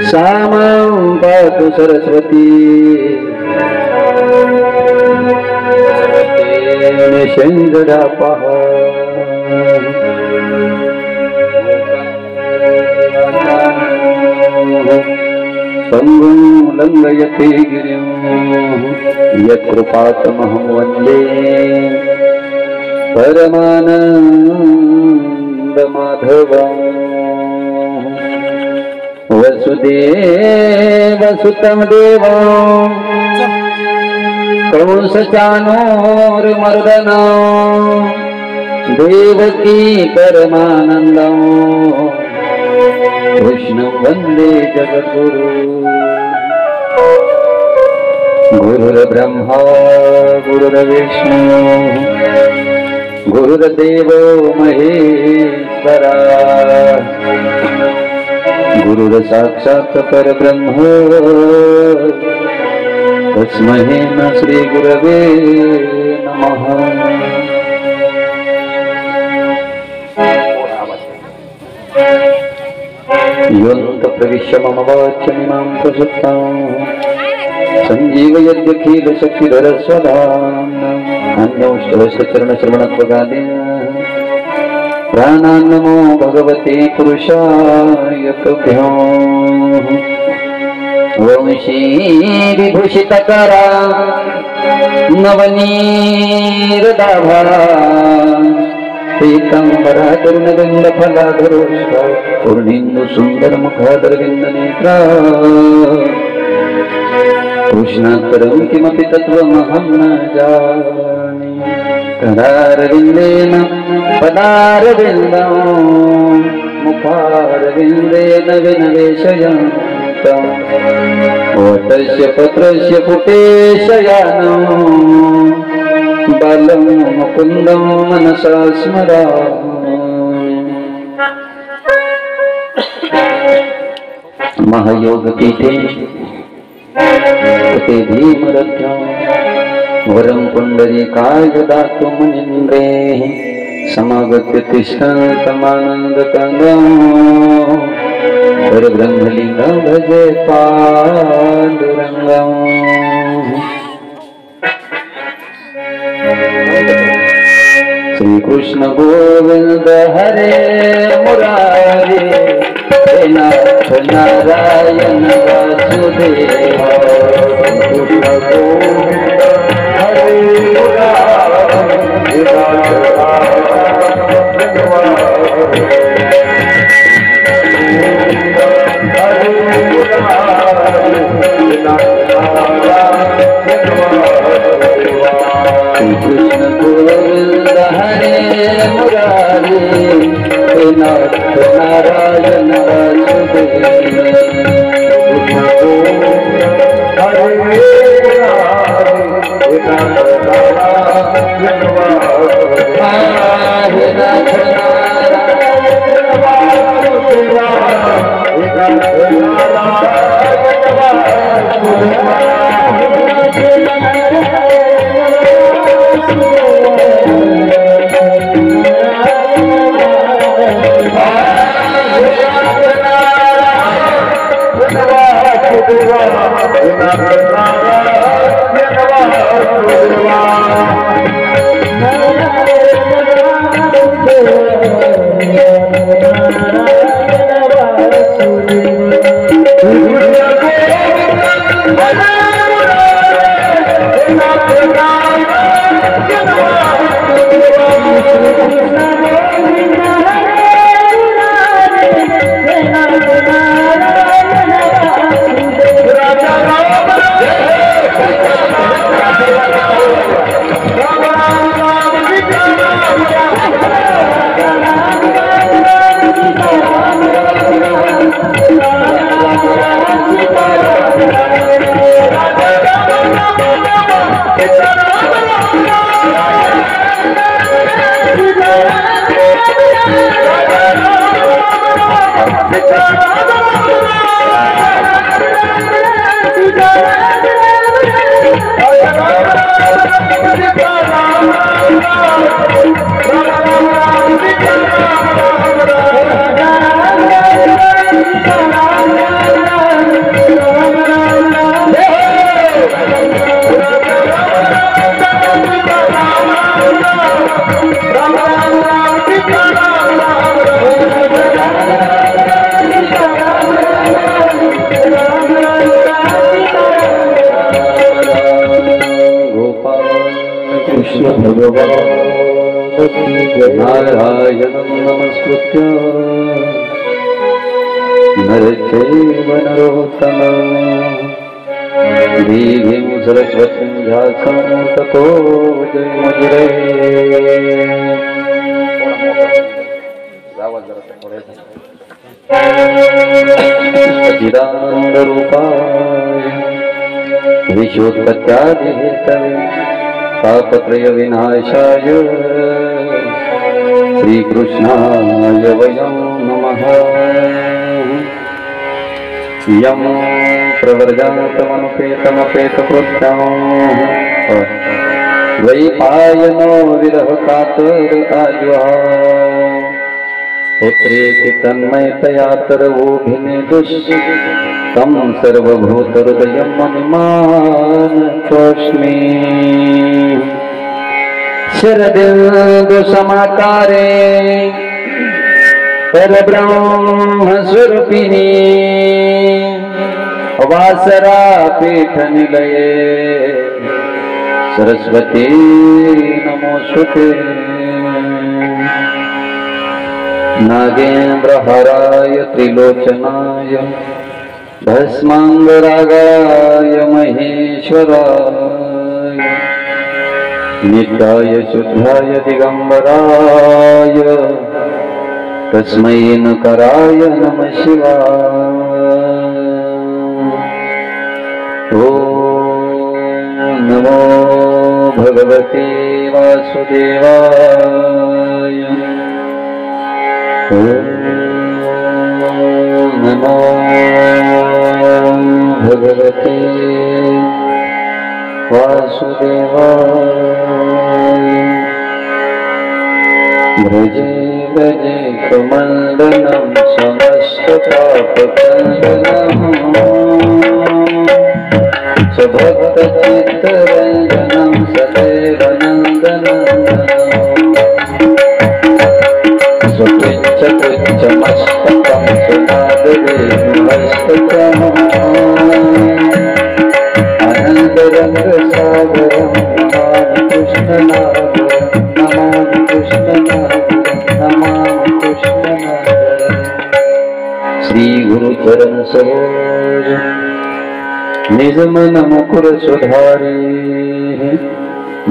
सामां पातु सरस्वती निषेंगरापः संगुं लंघयते गिरिं यत्कृपातमहं वन्दे परमानन्दमाधवम् वसुदेवसुतं देवं कंसचाणूरमर्दनं देवकी परमानन्दं कृष्णं वन्दे जगद्गुरु गुरुर्ब्रह्मा गुरुर्विष्णु गुरुर्देवो महेश्वरा गुरुर्साक्षात् परब्रह्म तस्मै श्री गुरवे नमः। योऽन्त प्रविश्य मम वाच्यमिमां प्रसुप्तां सञ्जीवयत्यखिलशक्तिधरस्वधाम्नां अन्योष्टस्य चरणश्रवणत्वगादीन् प्राणान् नमो भगवते पुरुषाय तुभ्यम्। वंशी विभूषितकरा नवनीरदाभा पीताम्बरा तरुणगन्धफलाधरोष्ठा पूर्णेन्दु सुन्दरमुखादरविन्दनेत्रा कृष्णात्तरं किमपि तत्त्वमहं न जाने करारविन्देन पदारविन्दं मुखारविन्देन विनवेशयन्तम् वटस्य पत्रस्य पुटे शयानं बालं मुकुन्दं मनसा स्मरामि। महायोगपीठे ते भीमरथं वरं पुण्डरीकाय दातुं मुनीन्द्रे समागत्य तिष्ठन्तमानन्दकन्दं परब्रह्मलिङ्गं भजे पाण्डुरङ्गम्। श्रीकृष्ण गोविन्द हरे मुरारे हे नाथ नारायण वासुदेव। कृष्ण गोविन्द हरे मुरारे कृष्ण गोविंद हरे मुरारी हे नाथ नारायण वासुदेव। कृष्ण गोविंद हरे मुरारी हे नाथ नारायण नारायणं नमस्कृत्य नरचैव नरोत्तमं देवीं सरस्वतीं व्यासं ततो सच्चिदानन्दरूपाय विश्वोत्पत्त्यादिहेतवे तापत्रय विनाशाय श्रीकृष्णाय वयं नमः। यं प्रव्रजातमनुपेतमपेतकृत्यं द्वैपायनो विरहकातर आज्वाहार पुत्रेति तन्मयतयातरवोभिनेदुष तं सर्वभूतहृदयं मनिमानतोऽस्मि। शरदिन्दुसमाकारे परब्रह्मस्वरूपिणी वासरापीठनिलये सरस्वती नमोऽस्तुते। नागेन्द्रहराय त्रिलोचनाय भस्माङ्गरागाय महेश्वराय नित्याय शुद्धाय दिगम्बराय तस्मै नकाराय नमः शिवाय। ॐ नमो भगवते वासुदेवाय। ॐ नमो भगवते वासुदेवाय। भजे भजे कमण्डलं समस्तपापखण्डनं स्वभक्तचित्तरञ्जनं सदैव नन्दनन्दनं स्वकृच्छकृच्छमस्तकं सुनादवेणुहस्तकम् आनन्दरङ्गसागरं नमामि कृष्णनागरं नमामि कृष्णनागरं नमामि कृष्णनागरं। श्री गुरुचरण सरोज निज मन मुकुर सुधारी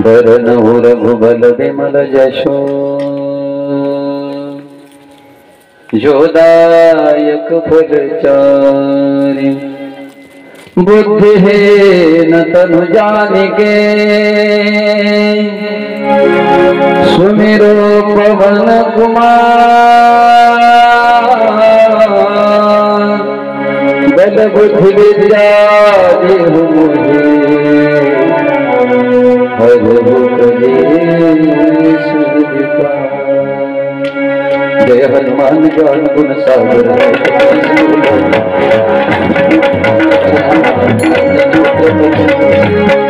बरनहु रघुबल विमल जशो जोदायक फलचारि बुद्धिहीन तनु जानिके सुमिरो पवन कुमार बल बुद्धि विद्या देहु मोहे हरहु कलेशुरिका। जय हनुमान ज्ञान गुण सागर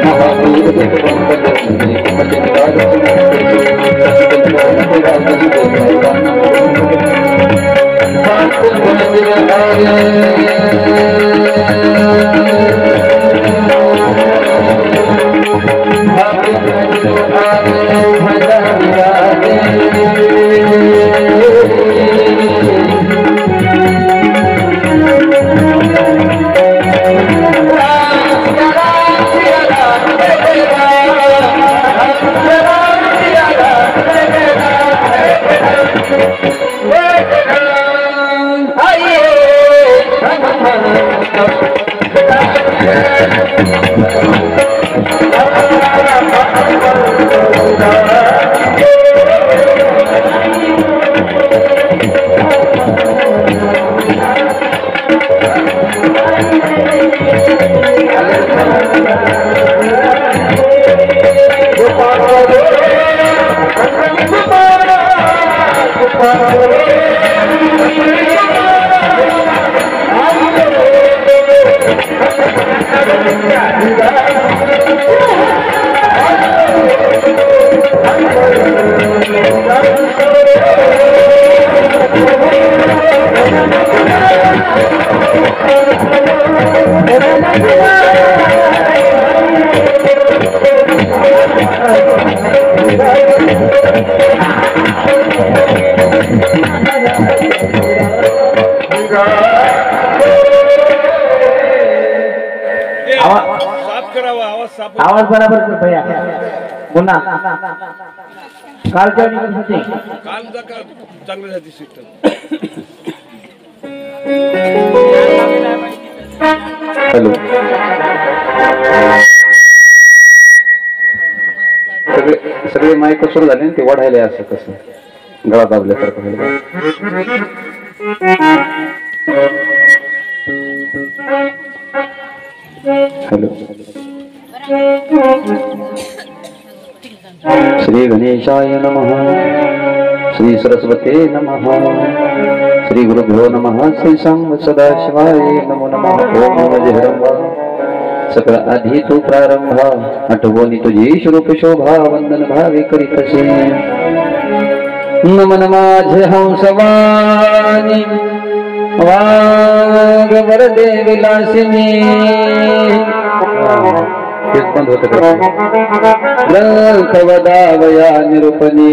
महावीर Yeah. आवाज बराबर कर भैया पुन्हा काल चांगलं सिस्टम हॅलो सगळे माईक सुरू झाले ते वाढायला असं कसं गळा दाबल्यासारखं हॅलो श्री गणेशाय नमः श्री सरस्वते नमः श्री गुरुभ्यो नमः श्री सांब सदाशिवाय नमो नमः ओम नमः सकळ आधी तू प्रारंभ आठवणी तुझी स्वरूप शोभा वंदन भावे करीतसे नमन माझे हंसवानी वाग वरदे विलासिनी बंद होत ग्रंथ वदावया निरूपणी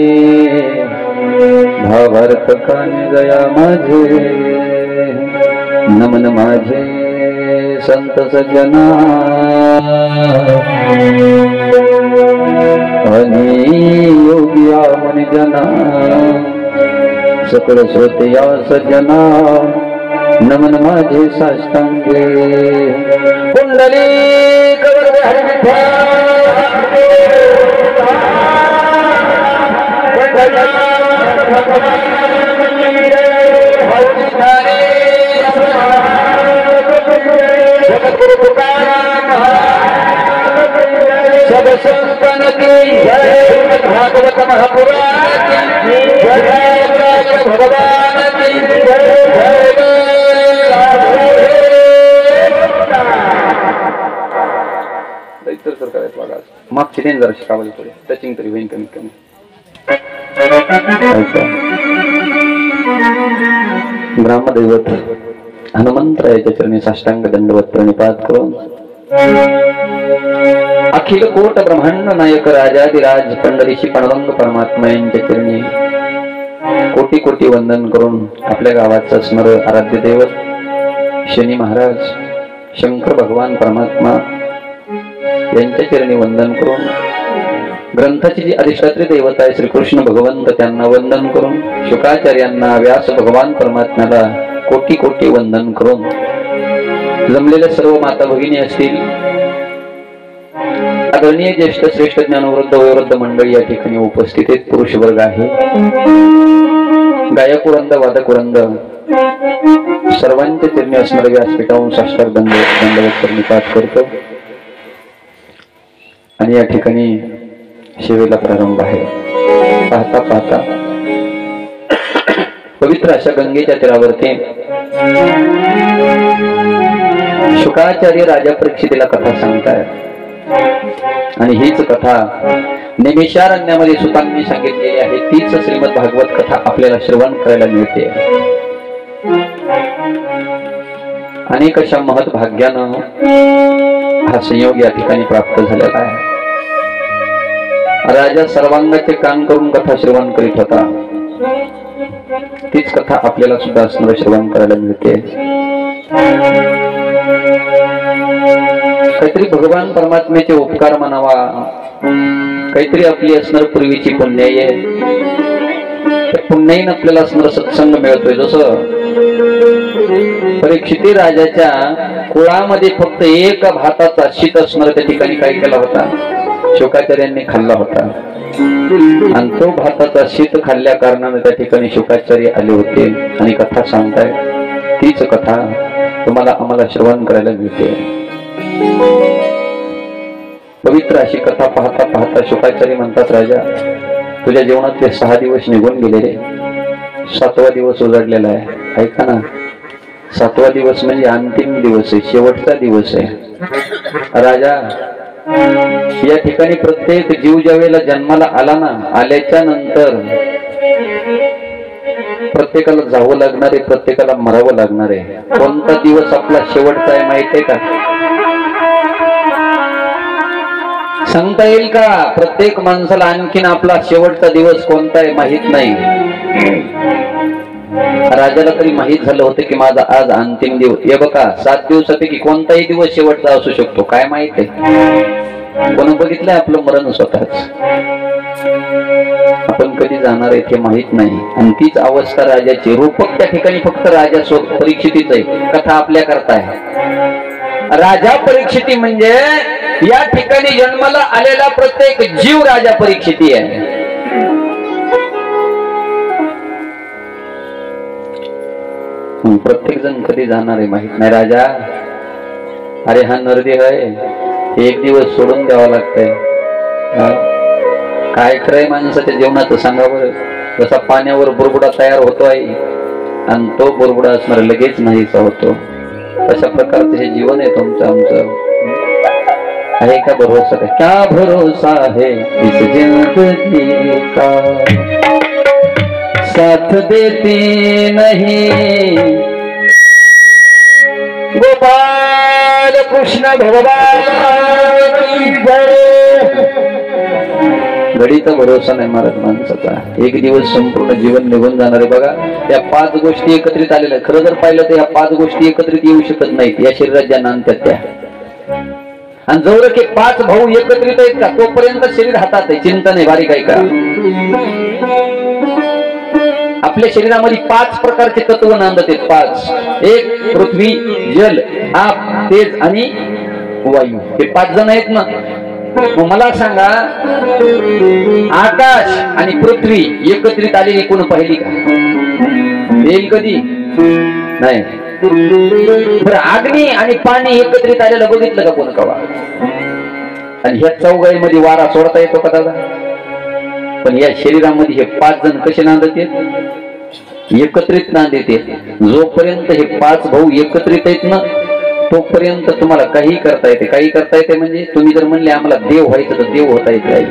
भावार्थ कानी गया माझे नमन माझे संत सज्जना आणि योगिया मनी जना सकळ श्रोतया सज्जना नमन माझे साष्टांगे कुंडली कवरदे जगद्गुरु तुकाराम सब संतन की जय भागवत महापुराण की जय भगवान की जय इतर सरकार मागची देण जरा शिकावली थोडी टचिंग तरी होईल कमीत कमी ग्रामदैवत हनुमंतरायाच्या चरणी साष्टांग दंडवत प्रणिपात करून अखिल कोट ब्रह्मांड नायक राजाधिराज पंढरीशी पांडुरंग परमात्मा यांच्या चरणी कोटी कोटी वंदन करून आपल्या गावाचा स्मर आराध्य दैवत शनी महाराज शंकर भगवान परमात्मा यांच्या चरणी वंदन करून ग्रंथाची जी अधिष्ठात्री देवता आहे श्रीकृष्ण भगवंत त्यांना वंदन करून शुकाचार्यांना व्यास भगवान परमात्म्याला कोटी कोटी वंदन करून जमलेल्या सर्व माता भगिनी असतील आदरणीय ज्येष्ठ श्रेष्ठ ज्ञानवृद्ध वयोवृद्ध मंडळी या ठिकाणी उपस्थित आहेत पुरुष वर्ग आहे गायक वृंद वादक वृंद सर्वांच्या चरणी असणारे व्यासपीठावरून साष्टांग दंडवत प्रणिपात करतो आणि या ठिकाणी सेवेला प्रारंभ आहे पाहता पाहता पवित्र अशा गंगेच्या तीरावरती शुकाचार्य राजा परीक्षितीला कथा सांगतायत आणि हीच कथा निमिषारण्यामध्ये सुतांनी सांगितलेली आहे तीच श्रीमद भागवत कथा आपल्याला श्रवण करायला मिळते अनेक अशा महत् भाग्यानं हा संयोग या ठिकाणी प्राप्त झालेला आहे राजा सर्वांगाचे काम करून कथा श्रवण करीत होता तीच कथा आपल्याला सुद्धा असणार श्रवण करायला मिळते काहीतरी भगवान परमात्म्याचे उपकार म्हणावा काहीतरी आपली असणार पूर्वीची पुण्य आहे पुण्याईन आपल्याला असणार सत्संग मिळतोय जसं परीक्षिती राजाच्या कुळामध्ये फक्त एक भाताचा शीत असणार त्या ठिकाणी काय केला होता शुकाचार्यांनी खाल्ला होता आणि तो भाताचा शीत खाल्ल्या कारणाने त्या ठिकाणी शुकाचार्य आले होते आणि कथा सांगताय तीच कथा तुम्हाला आम्हाला श्रवण करायला मिळते पवित्र अशी कथा पाहता पाहता शुकाचार्य म्हणतात राजा तुझ्या जीवनातले 6 दिवस निघून गेले रे 7वा दिवस उजाडलेला आहे ऐका ना 7वा दिवस म्हणजे अंतिम दिवस आहे शेवटचा दिवस आहे राजा या ठिकाणी प्रत्येक जीव ज्या वेळेला जन्माला आला ना आल्याच्या नंतर प्रत्येकाला जावं लागणार आहे प्रत्येकाला मरावं लागणार आहे कोणता दिवस आपला शेवटचा आहे माहित आहे का सांगता येईल का प्रत्येक माणसाला आणखीन आपला शेवटचा दिवस कोणता आहे माहित नाही राजाला तरी माहित झालं होतं की माझा आज अंतिम दिवस. हे बघा 7 दिवसापैकी कोणताही दिवस शेवटचा असू शकतो. काय माहित आहे, कोण बघितलंय आपलं मरण स्वतःच. आपण कधी जाणार आहे ते माहित नाही. आणि तीच अवस्था राजाची. रूपक त्या ठिकाणी फक्त राजा परीक्षितीच आहे. कथा आपल्या करता आहे. राजा परीक्षिती म्हणजे या ठिकाणी जन्माला आलेला प्रत्येक जीव राजा परीक्षिती आहे. प्रत्येक जण कधी जाणार आहे माहित नाही. राजा, अरे हा नरदेह आहे, एक दिवस सोडून द्यावा लागतंय. काय खरंय माणसाच्या जीवनाचं सांगा बरं. जसा पाण्यावर बुरबुडा तयार होतो आहे आणि तो बुरबुडा असणार लगेच नाहीसा होतो, अशा प्रकारचं हे जीवन आहे तुमचं आमचं. आहे का भरोसा? क्या भरोसा है इस जिंदगी का, साथ देती नहीं. गोपाल कृष्ण भगवान की जय. घडीचा भरोसा नाही महाराज माणसाचा. एक दिवस संपूर्ण जीवन निघून जाणार आहे. बघा त्या 5 गोष्टी एकत्रित आलेल्या. खरं जर पाहिलं तर या 5 गोष्टी एकत्रित येऊ शकत नाहीत या शरीरात ज्या नांदतात त्या. आणि जवळ की 5 भाऊ एकत्रित आहेत का तोपर्यंत शरीर हातात आहे. चिंता नाही बारीक आहे का. आपल्या शरीरामध्ये 5 प्रकारचे तत्व नांदत आहेत. 5. एक पृथ्वी, जल, आप, तेज आणि वायू. हे 5 जण आहेत ना. मला सांगा, आकाश आणि पृथ्वी एकत्रित आलेली कोण पाहिली का? येईल कधी नाही. बरं, अग्नी आणि पाणी एकत्रित आलेलं बघितलं का कोण कवा? आणि ह्या चौघाईमध्ये वारा सोडता येतो का दादा? पण या शरीरामध्ये हे 5 जण कसे नांदत आहेत? एकत्रित नांदत आहेत. जोपर्यंत हे 5 भाऊ एकत्रित आहेत ना तोपर्यंत तुम्हाला काही करता येते. काही करता येते म्हणजे तुम्ही जर म्हणले आम्हाला देव व्हायचं तर देव होता येत नाही.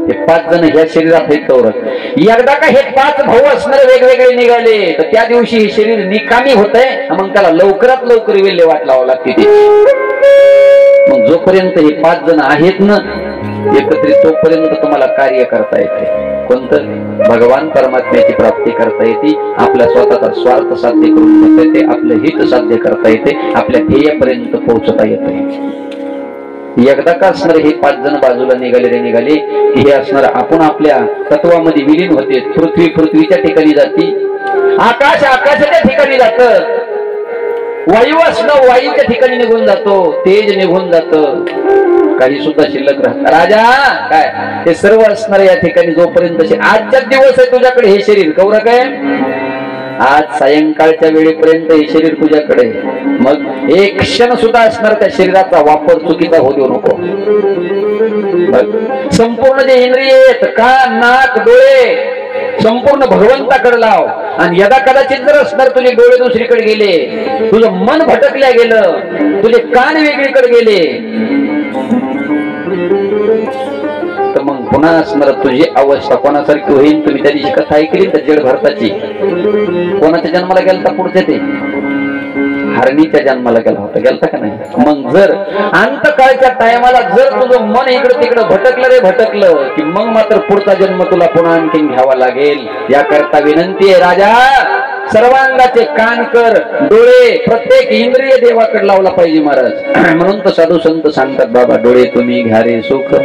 हे 5 जण ह्या शरीरात आहेत. कौर एकदा का हे 5 भाऊ असणारे वेगवेगळे निघाले तर त्या दिवशी हे शरीर निकामी होत आहे. मग त्याला लवकरात लवकर विल्हेवाट लावावं लागते. मग जोपर्यंत हे 5 जण आहेत ना एकत्रित तोपर्यंत तुम्हाला कार्य करता येते. कोणतं? भगवान परमात्म्याची प्राप्ती करता येते. आपल्या स्वतःचा स्वार्थ साध्य करून घेता येते. आपलं हित साध्य करता येते. आपल्या ध्येयापर्यंत पोहोचता येते. एकदा का असणार हे 5 जण बाजूला निघाले की हे असणार आपण आपल्या तत्वामध्ये विलीन होते. पृथ्वी पृथ्वीच्या ठिकाणी जाती, आकाश आकाशाच्या ठिकाणी जात, वायू असणं वायूच्या ठिकाणी निघून जातो, तेज निघून जात, काही सुद्धा शिल्लक राहत. राजा काय हे सर्व असणार या ठिकाणी जोपर्यंत आजच्या दिवस आहे तुझ्याकडे हे शरीर. कौर काय आज सायंकाळच्या वेळेपर्यंत हे शरीर तुझ्याकडे. मग एक क्षण सुद्धा असणार त्या शरीराचा वापर चुकीचा होऊ देऊ नको. संपूर्ण जे इंद्रिय आहेत, कान, नाक, डोळे संपूर्ण भगवंताकडे लाव. आणि यदा कदाचित जर असणार तुझे डोळे दुसरीकडे गेले, तुझं मन भटकल्या गेलं, तुझे कान वेगळीकडे गेले तर मग पुन्हा असणार तुझी अवस्था कोणासारखी होईल. तुम्ही त्या दिवशी कथा ऐकली तर जड भरताची. कोणाच्या जन्माला गेलता? पुढच्या ते हरणीच्या जन्माला गेला होता. गेलता का नाही? मग जर अंतकाळच्या टायमाला जर तुझं मन इकडं तिकडं भटकलं रे भटकलं की मग मात्र पुढचा जन्म तुला पुन्हा आणखीन घ्यावा लागेल. याकरता विनंती आहे राजा, सर्वांगाचे कान कर, डोळे, प्रत्येक इंद्रिय देवाकडे लावला पाहिजे महाराज. म्हणून तर साधू संत सांगतात बाबा डोळे तुम्ही घ्या रे सुख.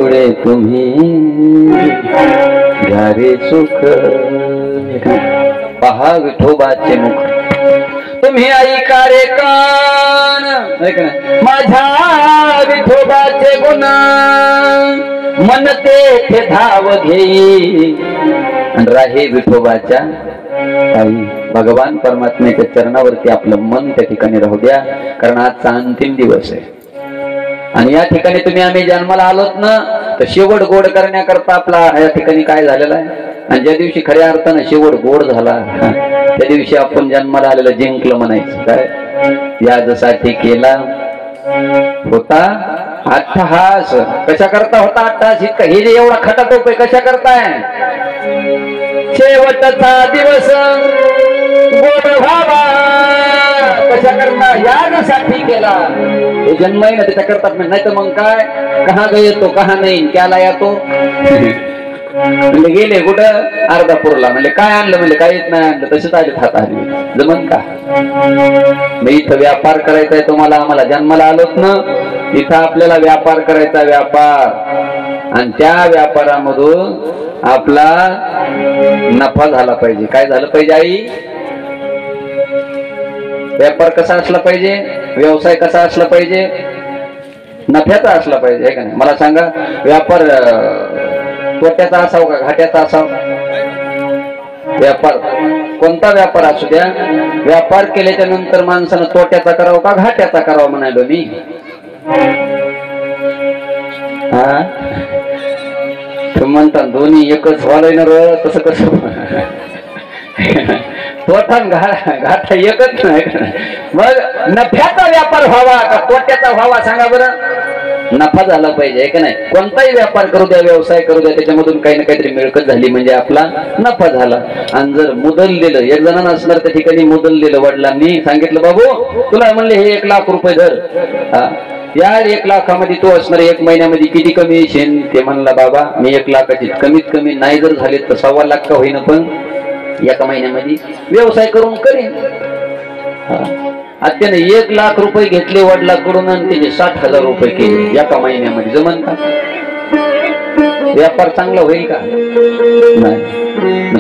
डोळे तुम्ही घ्या रे सुख, पहा विठोबाचे मुख, तुम्ही ऐका रे कान, माझ्या विठोबाचे गुण, मन तेथे धाव घेई राहे विठोबाच्या आई. भगवान परमात्म्याच्या चरणावरती आपलं मन त्या ठिकाणी राहू द्या, कारण आजचा अंतिम दिवस आहे. आणि या ठिकाणी तुम्ही आम्ही जन्माला आलोत ना, तर शेवट गोड करण्याकरता आपला या ठिकाणी काय झालेला आहे. आणि ज्या दिवशी खऱ्या अर्थानं शेवट गोड झाला त्या दिवशी आपण जन्माला आलेलं जिंकलं म्हणायचं. काय यासाठी केला होता अट्टहास, कशा करता होता अट्टहास, इतका हे जे एवढा खटाटोप आहे कशा करताय. शेवटचा दिवस गोड व्हावा, कशा करता यासाठी केला. हे जन्म आहे ना त्याच्या करतात, नाही तर मग काय कहा ग येतो कहा नाही त्याला येतो. म्हणजे गेले कुठं अर्धापूरला, म्हणजे काय आणलं, म्हणजे काहीच नाही आणलं, तसेच आले हात आले. जमन का. मी इथं व्यापार करायचा आहे तुम्हाला, आम्हाला जन्माला आलोत ना, इथं आपल्याला व्यापार करायचा, व्यापार. आणि त्या व्यापारामधून आपला नफा झाला पाहिजे. काय झालं पाहिजे आई. व्यापार कसा असला पाहिजे, व्यवसाय कसा असला पाहिजे, नफ्याचा असला पाहिजे, आहे का नाही. मला सांगा व्यापार तोट्याचा असावं का घाट्याचा असावा. व्यापार कोणता व्यापार असू द्या, व्यापार केल्याच्या नंतर माणसानं तोट्याचा करावं का घाट्याचा करावं म्हणालो मी. हा म्हणता दोन्ही एकच व्हायला ना र, तसं कसं. तोटा घाटा एकच नाही. मग नफ्याचा व्यापार व्हावा का तोट्याचा व्हावा सांगा बरं. नफा झाला पाहिजे का नाही. कोणताही व्यापार करू द्या, व्यवसाय करू द्या, त्याच्यामधून काही ना काहीतरी मिळकत झाली म्हणजे आपला नफा झाला. आणि जर मुदल दिलं, एक जणांना असणार त्या ठिकाणी मुदल दिलं, वडिलांनी सांगितलं बाबू तुला म्हणले हे 1 लाख रुपये धर, या 1 लाखामध्ये तू असणार 1 महिन्यामध्ये किती कमी येशील. ते म्हणला बाबा मी 1 लाखाची कमीत कमी नाही जर झाले तर 1.25 लाख का होईना पण एका महिन्यामध्ये व्यवसाय करून करेन. त्याने 1 लाख रुपये घेतले वडिलांकडून आणि त्याचे 60,000 रुपये केले एका महिन्यामध्ये. जमन का. व्यापार चांगला होईल का नाही.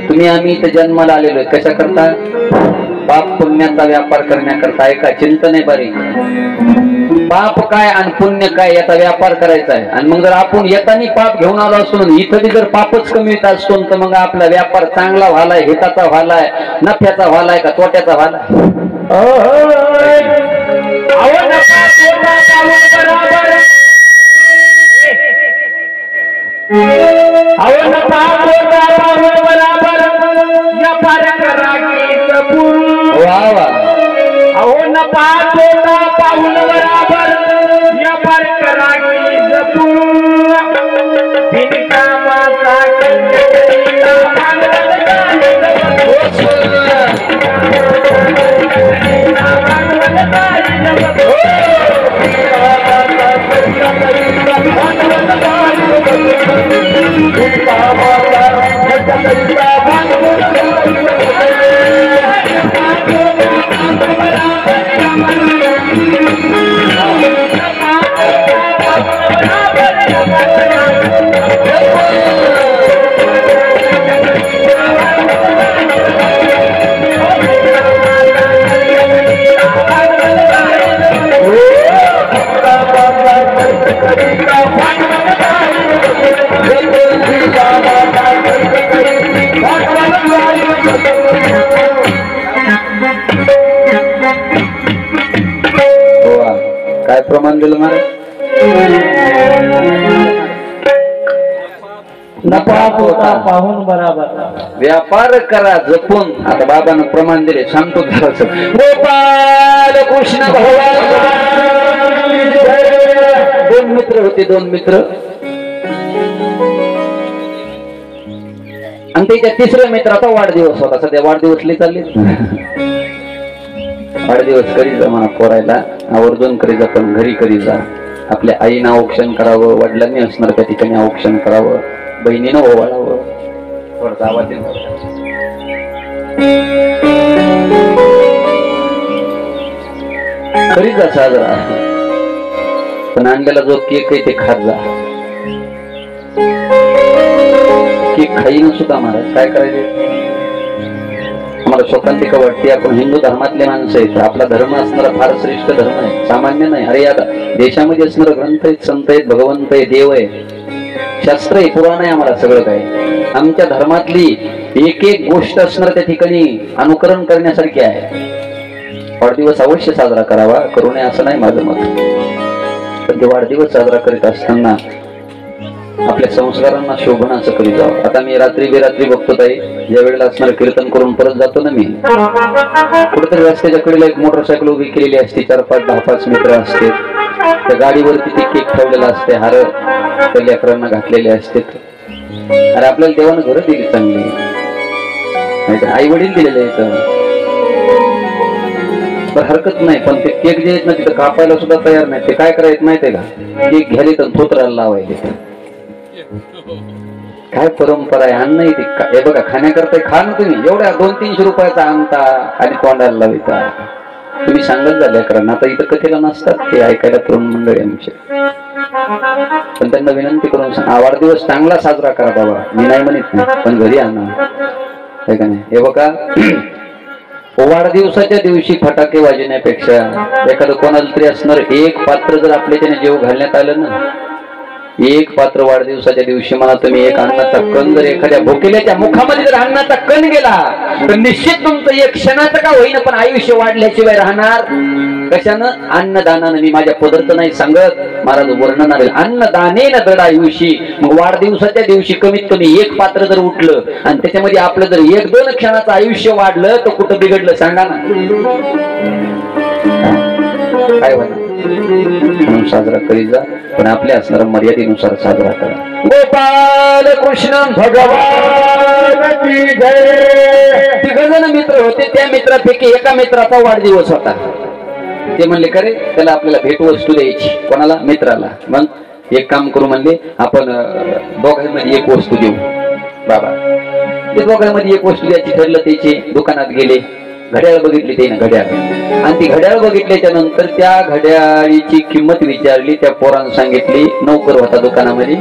तुम्ही आम्ही इथं जन्माला आलेलो आहे कशा करता, पाप पुण्याचा व्यापार करण्याकरता. ऐका चिंतन आहे बरे, पाप काय आणि पुण्य काय याचा व्यापार करायचा आहे. आणि मग जर आपण येतानी पाप घेऊन आलो असतो, इथं जर पापच कमी येत असतो, तर मग आपला व्यापार चांगला व्हालाय, हिताचा व्हालाय, नफ्याचा व्हालाय का तोट्याचा व्हालाय. वा वा. अहो नफा तोटा पाहून बराबर व्यापार करा की जपून, बिनकामाचा काय प्रमाण दिलं मला. नफा तोटा पाहून बराबर व्यापार करा जपून. आता बाबांना प्रमाण दिले सांगतो गोपाल कृष्ण भगवान. 2 मित्र होते, 2 मित्र. आणि त्याच्या 3ऱ्या मित्राचा वाढदिवस होता. सध्या वाढदिवसले चालले. वाढदिवस करी जा म्हणा पोरायला, आवर्जून करी जा, पण घरी करी जा. आपल्या आईनं औक्षण करावं, वडिलांनी असणार त्या ठिकाणी औक्षण करावं, बहिणीनं ओवाळावं. थोडा आवाज करीत जा साजरा. पण आणलेला जो केक आहे ते खात जा. की खाईन सुद्धा महाराज काय करायचे. आम्हाला शोकांतिका वाटते आपण हिंदू धर्मातले माणसं आहेत. आपला धर्म असणारा फार श्रेष्ठ धर्म आहे, सामान्य नाही. अरे या देशामध्ये असणारे ग्रंथ आहेत, संत आहेत, भगवंत आहे, देव आहे, शास्त्र आहे, पुराण आहे. आम्हाला सगळं काय आमच्या धर्मातली एक एक गोष्ट असणार त्या ठिकाणी अनुकरण करण्यासारखी आहे. वाढदिवस अवश्य साजरा करावा, करू नये असं नाही माझं मत. पण ते वाढदिवस साजरा करीत असताना आपल्या संस्कारांना शोभन असं करीत जावं. आता मी रात्री बेरात्री बघतो ताई, ज्या वेळेला असणार कीर्तन करून परत जातो ना मी, कुठेतरी रस्त्याच्या कडेला एक मोटरसायकल उभी केलेली असते, 4-5, 10-5 मित्र असते, त्या गाडीवरती ते केक ठेवलेला असते, हार त्या लेकरांना घातलेले असते. अरे आपल्याला देवानं घरं दिली चांगली, आई वडील दिलेले आहेत, तर हरकत नाही. पण ते केक जे आहेत ना तिथं कापायला सुद्धा तयार नाही. ते काय करायचं माहितीये का, केक घ्यायला तर थोतराला लावायचे. काय परंपरा आहे. अन्न येते हे बघा, खाण्याकरता खा ना तुम्ही, एवढ्या 200-300 रुपयाचा आणता आणि तोंडाला लावता. तुम्ही सांगत झाले कारण आता इथं कथेला नसतात ते ऐकायला तरुण मंडळी आमचे, पण त्यांना विनंती करून सांग, वाढदिवस चांगला साजरा करा बाबा, मी नाही म्हणत नाही, पण घरी आणा. हे का नाही. हे बघा, वाढदिवसाच्या दिवशी फटाके वाजवण्यापेक्षा एखादं कोणाला तरी असणार एक पात्र जर आपल्या त्याने जेव घालण्यात आलं ना, एक पात्र वाढदिवसाच्या दिवशी म्हणा तुम्ही, एक अन्नाचा कण जर एखाद्या भोकेल्याच्या मुखामध्ये जर अन्नाचा कण गेला तर निश्चित तुमचं एक क्षणाचं का होईना पण आयुष्य वाढल्याशिवाय राहणार. कशानं? अन्नदानानं. मी माझ्या पदार्थ नाही सांगत, महाराज वर्णन आहे, अन्नदानेन दडायुषी. मग वाढदिवसाच्या दिवशी कमीत कमी एक पात्र जर उठलं आणि त्याच्यामध्ये आपलं जर 1-2 क्षणाचं आयुष्य वाढलं तर कुठं बिघडलं सांगा ना. काय म्हणा म्हणून साजरा करीत जा, पण आपल्या असणाऱ्या मर्यादेनुसार साजरा करा. गोपाल कृष्ण भगवान की जय. 3 जण मित्र होते, त्या मित्रापैकी एका मित्राचा वाढदिवस होता. ते म्हणले खरे त्याला आपल्याला भेटवस्तू द्यायची. कोणाला? मित्राला. मग एक काम करू म्हणले, आपण दोघांमध्ये एक वस्तू देऊ. बाबा ते दोघांमध्ये एक वस्तू द्यायची ठरलं. त्याचे दुकानात गेले, घड्याळ बघितली त्याने, घड्याळ, आणि ती घड्याळ बघितल्याच्या नंतर त्या घड्याळीची किंमत विचारली. त्या पोरानं सांगितली, नोकर होता दुकानामध्ये,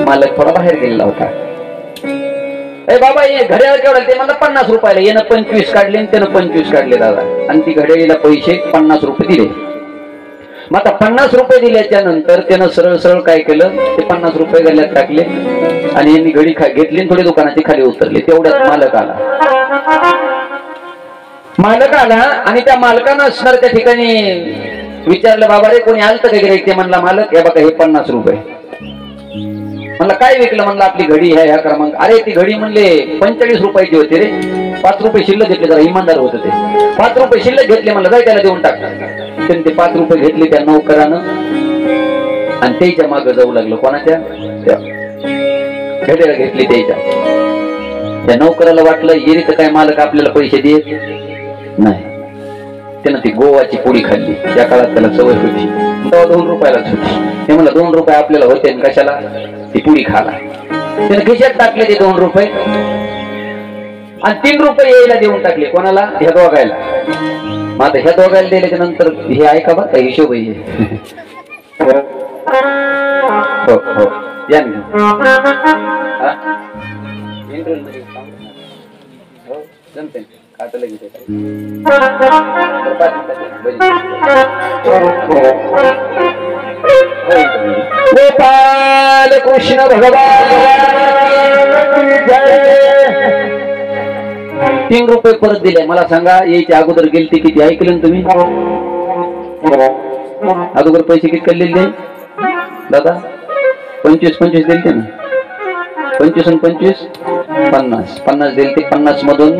मालक थोडा बाहेर गेलेला होता. ए बाबा हे घड्याळ केवढा? ते मला 50 रुपयाला. यानं 25 काढले आणि त्यानं 25 काढले दादा, आणि ती घड्याळीला पैसे 50 रुपये दिले. मग आता 50 रुपये दिल्याच्या नंतर त्यानं सरळ सरळ काय केलं, ते 50 रुपये गल्ल्यात टाकले आणि यांनी घडी घेतली, थोडी दुकानाची खाली उतरली. तेवढ्यात मालक आला आणि त्या मालकानं असणार त्या ठिकाणी विचारलं, बाबा रे कोणी आलं का गिऱ्हाईक? ते म्हणला, मालक हे बघा हे 50 रुपये. म्हणलं काय विकलं? म्हणलं आपली घडी ह्या क्रमांक. अरे ती घडी म्हणले 45 रुपयाची होती रे, 5 रुपये शिल्लक घेतले. जरा इमानदार होत ते. 5 रुपये शिल्लक घेतले. म्हणलं जाय त्याला देऊन टाक. त्यांनी ते 5 रुपये घेतले त्या नौकरानं आणि त्याच्या मागं जाऊ लागलं. कोणाच्या? घड्याळ घेतली त्याच्या. त्या नौकराला वाटलं येरी तर काय मालक आपल्याला पैसे देत नाही. त्यानं ती गोवाची पोळी खाल्ली. त्या काळात त्याला सवय होती, तेव्हा 2 रुपयालाच होती. ते म्हणलं 2 रुपये आपल्याला होते कशाला? ती पोळी खाला. त्यानं खिशात टाकले ते 2 रुपये आणि 3 रुपये यायला देऊन टाकले. कोणाला? ह्या दोघायला. मग आता ह्या दोघायला दिल्याच्या नंतर हे ऐका बा, काय हिशोब आहे. हो हो या जमते काटलं घेते. गोपाल कृष्ण भगवान 3 रुपये परत दिले. मला सांगा यायच्या अगोदर गेलते किती? ऐकलं ना तुम्ही? अगोदर पैसे किती काढलेले दादा? 25 दिलते ना. 25 आणि 25 50 दिले. ते 50 मधून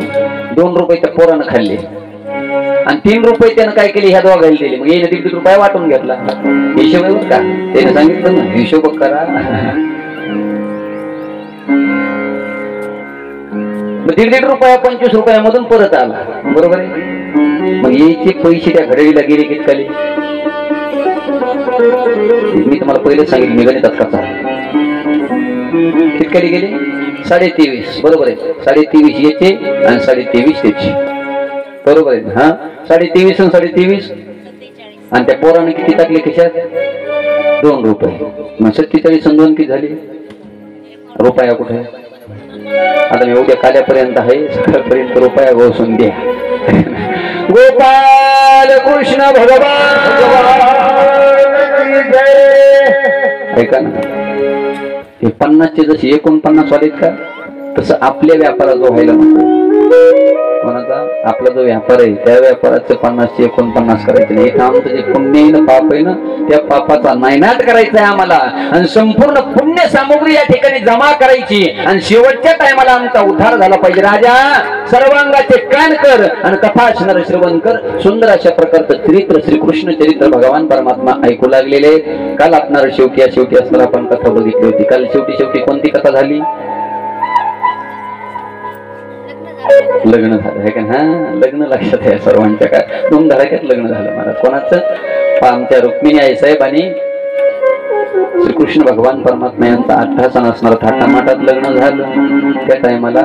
2 रुपये त्या पोरानं खाल्ले आणि 3 रुपये त्यानं काय केले? ह्या दोघायला दिले. मग येणे 1.5 रुपये वाटून घेतला. हिशोब आहे का? त्याने सांगितलं ना हिशोब करा. 1.5 रुपया 25 रुपयामधून परत आला. बरोबर आहे. मग यायचे पैसे त्या घड्याळीला गेले कितकाले? मी तुम्हाला पहिलेच सांगितलं मी गणितात कसा. कितकाले गेले? 23.5. बरोबर आहे. 23.5 याचे आणि 23.5 त्याचे. बरोबर आहे. हा 23.5 आणि 23.5 आणि त्या पोराने किती टाकले खिशात? 2 रुपये. मग 47 आणि 2 किती झाले? रुपया कुठे? आता मी उद्या काल्यापर्यंत आहे, सकाळपर्यंत रुपया घोषून द्या. गोपाल कृष्ण भगवान ऐका ना, हे 50चे जसे 49 वालेत का, तसं आपल्या व्यापारात जो व्हायला नको. कोणाचा? आपला जो व्यापार आहे त्या व्यापाराचं 50चे 49 करायचे नाही. इथं आमचं जे पुण्य आहे ना, पाप आहे ना, त्या पापाचा नायनाट करायचा आहे आम्हाला, आणि संपूर्ण पुण्य सामुग्री या ठिकाणी जमा करायची, आणि शेवटच्या टायमाला आमचा उद्धार झाला पाहिजे. राजा सर्वांगाचे कान कर आणि कथा असणार श्रवण कर. सुंदर अशा प्रकारचं चरित्र, श्रीकृष्ण चरित्र भगवान परमात्मा ऐकू लागलेले. काल आपणार शेवटी असणार आपण कथा बघितली होती. काल शेवटी कोणती कथा झाली? लग्न झालं आहे का? हा, लग्न लक्षात आहे सर्वांच्या. काय 2 धडाक्यात लग्न झालं महाराज. कोणाचं? आमच्या रुक्मिणी आई साहेब आणि श्रीकृष्ण भगवान परमात्मा यांचा 8 सण असणार. थाटामाटात लग्न झालं. त्या टायमाला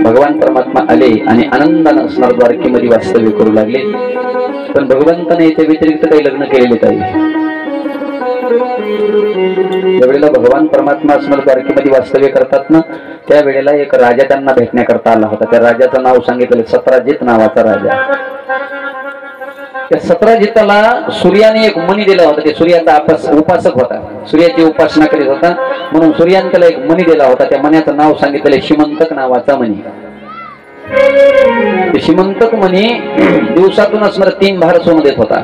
भगवान परमात्मा आले आणि आनंदानं असणार द्वारकेमध्ये वास्तव्य करू लागले. पण भगवंताने याच्या व्यतिरिक्त काही लग्न केलेले काही. ज्यावेळेला भगवान परमात्मा असणार द्वारकेमध्ये वास्तव्य करतात ना, त्यावेळेला एक राजा त्यांना भेटण्याकरता आला होता. त्या राजाचं नाव सांगितलं सत्राजित नावाचा राजा. त्या सत्राजिताला सूर्याने एक मणी दिला होता. ते सूर्याचा उपासक होता, सूर्याची उपासना करीत होता, म्हणून सूर्याने त्याला एक मणी दिला होता. त्या मण्याचं नाव सांगितलं शिमंतक नावाचा मणी. ते शिमंतक मणी दिवसातून असणार 3 भार सोनं देत होता.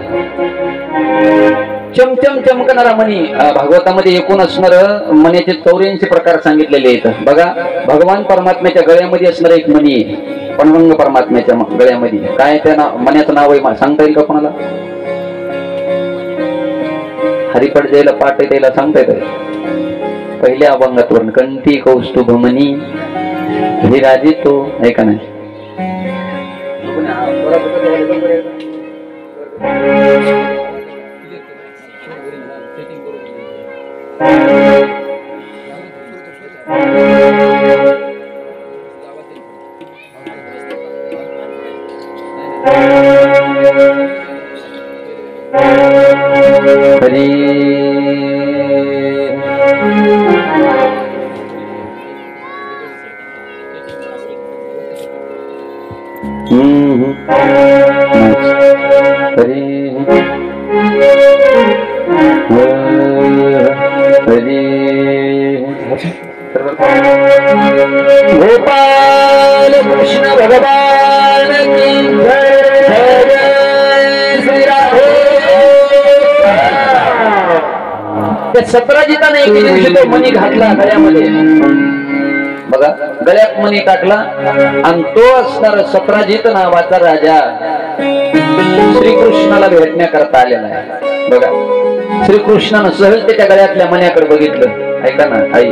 चमचम चमकणारा मणी. भागवतामध्ये एकूण असणार मण्याचे 84 प्रकार सांगितलेले आहेत. बघा, भगवान परमात्म्याच्या गळ्यामध्ये असणार एक मणी आहे, पणवंग परमात्म्याच्या गळ्यामध्ये. काय त्या मण्याचं नाव आहे सांगता येईल का कोणाला? हरिपट द्यायला, पाठ द्यायला सांगता येत? पहिल्या अभंगातून कंठी कौस्तुभ मणी हे राजितो आहे का नाही? गोपाल कृष्ण भगवान की जय. त्या सत्राजिताने एके दिवशी तो मणी घातला गळ्यामध्ये. बघा, गळ्यात मणी टाकला, आणि तो असणार सत्राजित नावाचा राजा श्रीकृष्णाला भेटण्याकरता आलेला आहे. बघा, श्रीकृष्णानं सहज त्याच्या गळ्यातल्या मण्याकडे बघितलं. ऐका ना आई,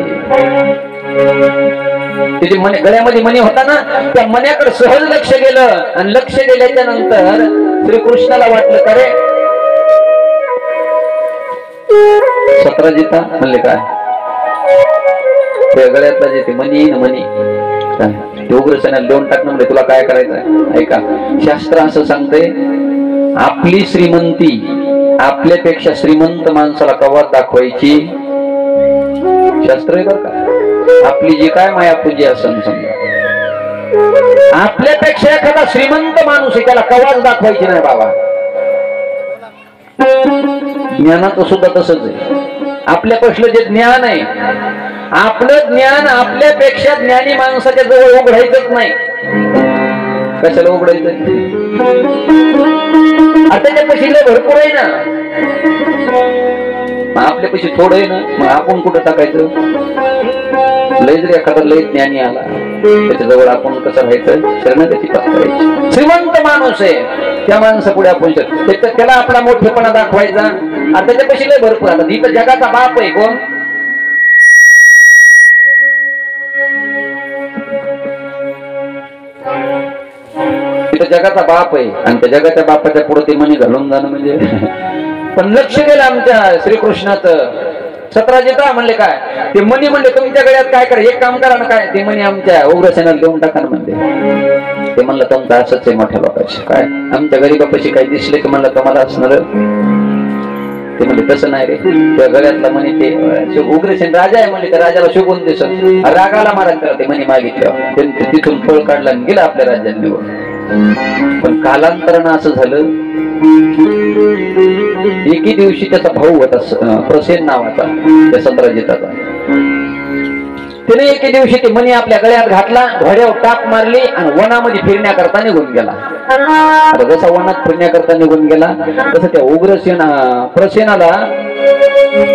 तिथे गळ्यामध्ये मणी होता ना, त्या मण्याकडे सहज लक्ष गेलं, आणि लक्ष गेल्याच्या नंतर श्रीकृष्णाला वाटलं का रे सत्राजिता म्हणले काय त्या गळ्यातला जे ते मणी ना मणी ते उग्रसेनाला देऊन टाकणं म्हणजे तुला काय करायचंय? ऐका, शास्त्र असं सांगते, आपली श्रीमंती आपल्यापेक्षा श्रीमंत माणसाला कवा दाखवायची. शास्त्र आहे बरं का. आपली जी काय माया पूजी असं समजा, आपल्यापेक्षा एखादा श्रीमंत माणूस आहे त्याला कवाच दाखवायची नाही बाबा. ज्ञानाचं सुद्धा तसंच आहे. आपल्यापासलं जे ज्ञान आहे, आपलं ज्ञान आपल्यापेक्षा ज्ञानी माणसाच्या जवळ उघडायचंच नाही. कशाला उघडायचं? आता त्यापाशी भरपूर आहे ना, आपल्यापाशी थोडं आहे ना, मग आपण कुठं टाकायचं? लय जरी एखादा लय ज्ञानी आला त्याच्या जवळ आपण कसं राहायचं? शरणागती पत्करायची. श्रीमंत माणूस आहे त्या माणसा पुढे आपण त्याला आपला मोठेपणा दाखवायचा. आता त्याच्यापाशी लय भरपूर. आता इथं जगाचा बाप आहे कोण? तिथं जगाचा बाप आहे, आणि त्या जगाच्या बापाच्या पुढे ते मणी घालून जाणं म्हणजे. पण लक्ष गेलं आमच्या श्रीकृष्णाचं. सत्राजिता म्हणले काय ते मणी, म्हणले तुमच्या गळ्यात काय करा, एक काम करा ना, काय ते मणी आमच्या उग्रसेनाला देऊन टाका ना म्हणले. ते म्हणलं तुमचं असंच आहे मोठ्या लोकांशी, काय आमच्या गरीबापाशी काही दिसले की म्हणलं तुम्हाला असणार ते म्हणजे तसं नाही रे, त्या गळ्यातला मणी ते उग्रसेन राजा आहे म्हणजे त्या राजाला शोभून दिसत, रागाला महाराज त्याला ते मणी मागितलं, त्यांनी तिथून पळ काढला आणि गेला आपल्या राज्यात निवड. पण कालांतरानं असं झालं, एके दिवशी त्याचा भाऊ होता प्रसेन नावाचा त्या सत्राजिताचा, त्याने एके दिवशी ते मणी आपल्या गळ्यात घातला, घोड्यावर टाक मारली आणि वनामध्ये फिरण्याकरता निघून गेला. आता जसा वनात फिरण्याकरता निघून गेला तसं त्या उग्रसेन प्रसेनाला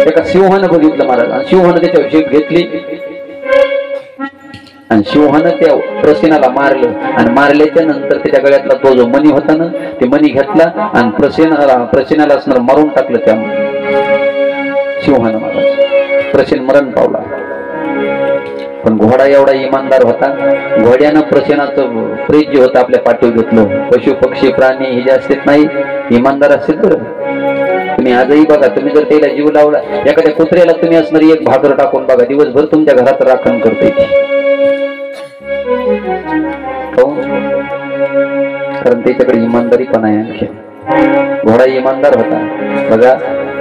एका सिंहानं बघितलं महाराज, आणि सिंहानं त्याच्यावर जीभ घेतली आणि सिंहानं त्या प्रसेनाला मारलं, आणि मारल्याच्या नंतर त्याच्या गळ्यातला तो जो मणी होता ना ते मणी घेतला आणि प्रसेनाला असणार मारून टाकलं त्या सिंहानं महाराज. प्रसेन मरण पावला. पण घोडा एवढा इमानदार होता, घोड्यानं प्रसेनाचं प्रेत जे होतं आपल्या पाठीवर घेतलं. पशु पक्षी प्राणी हे जे असतात नाही इमानदार असतात बरं. तुम्ही आजही बघा, तुम्ही जर त्याला जीव लावला, एखाद्या कुत्र्याला तुम्ही असणारी एक भाकर टाकून बघा, दिवसभर तुमच्या घरात राखण करते, कारण त्याच्याकडे इमानदारी पण आहे. आणखी घोडा इमानदार होता बघा.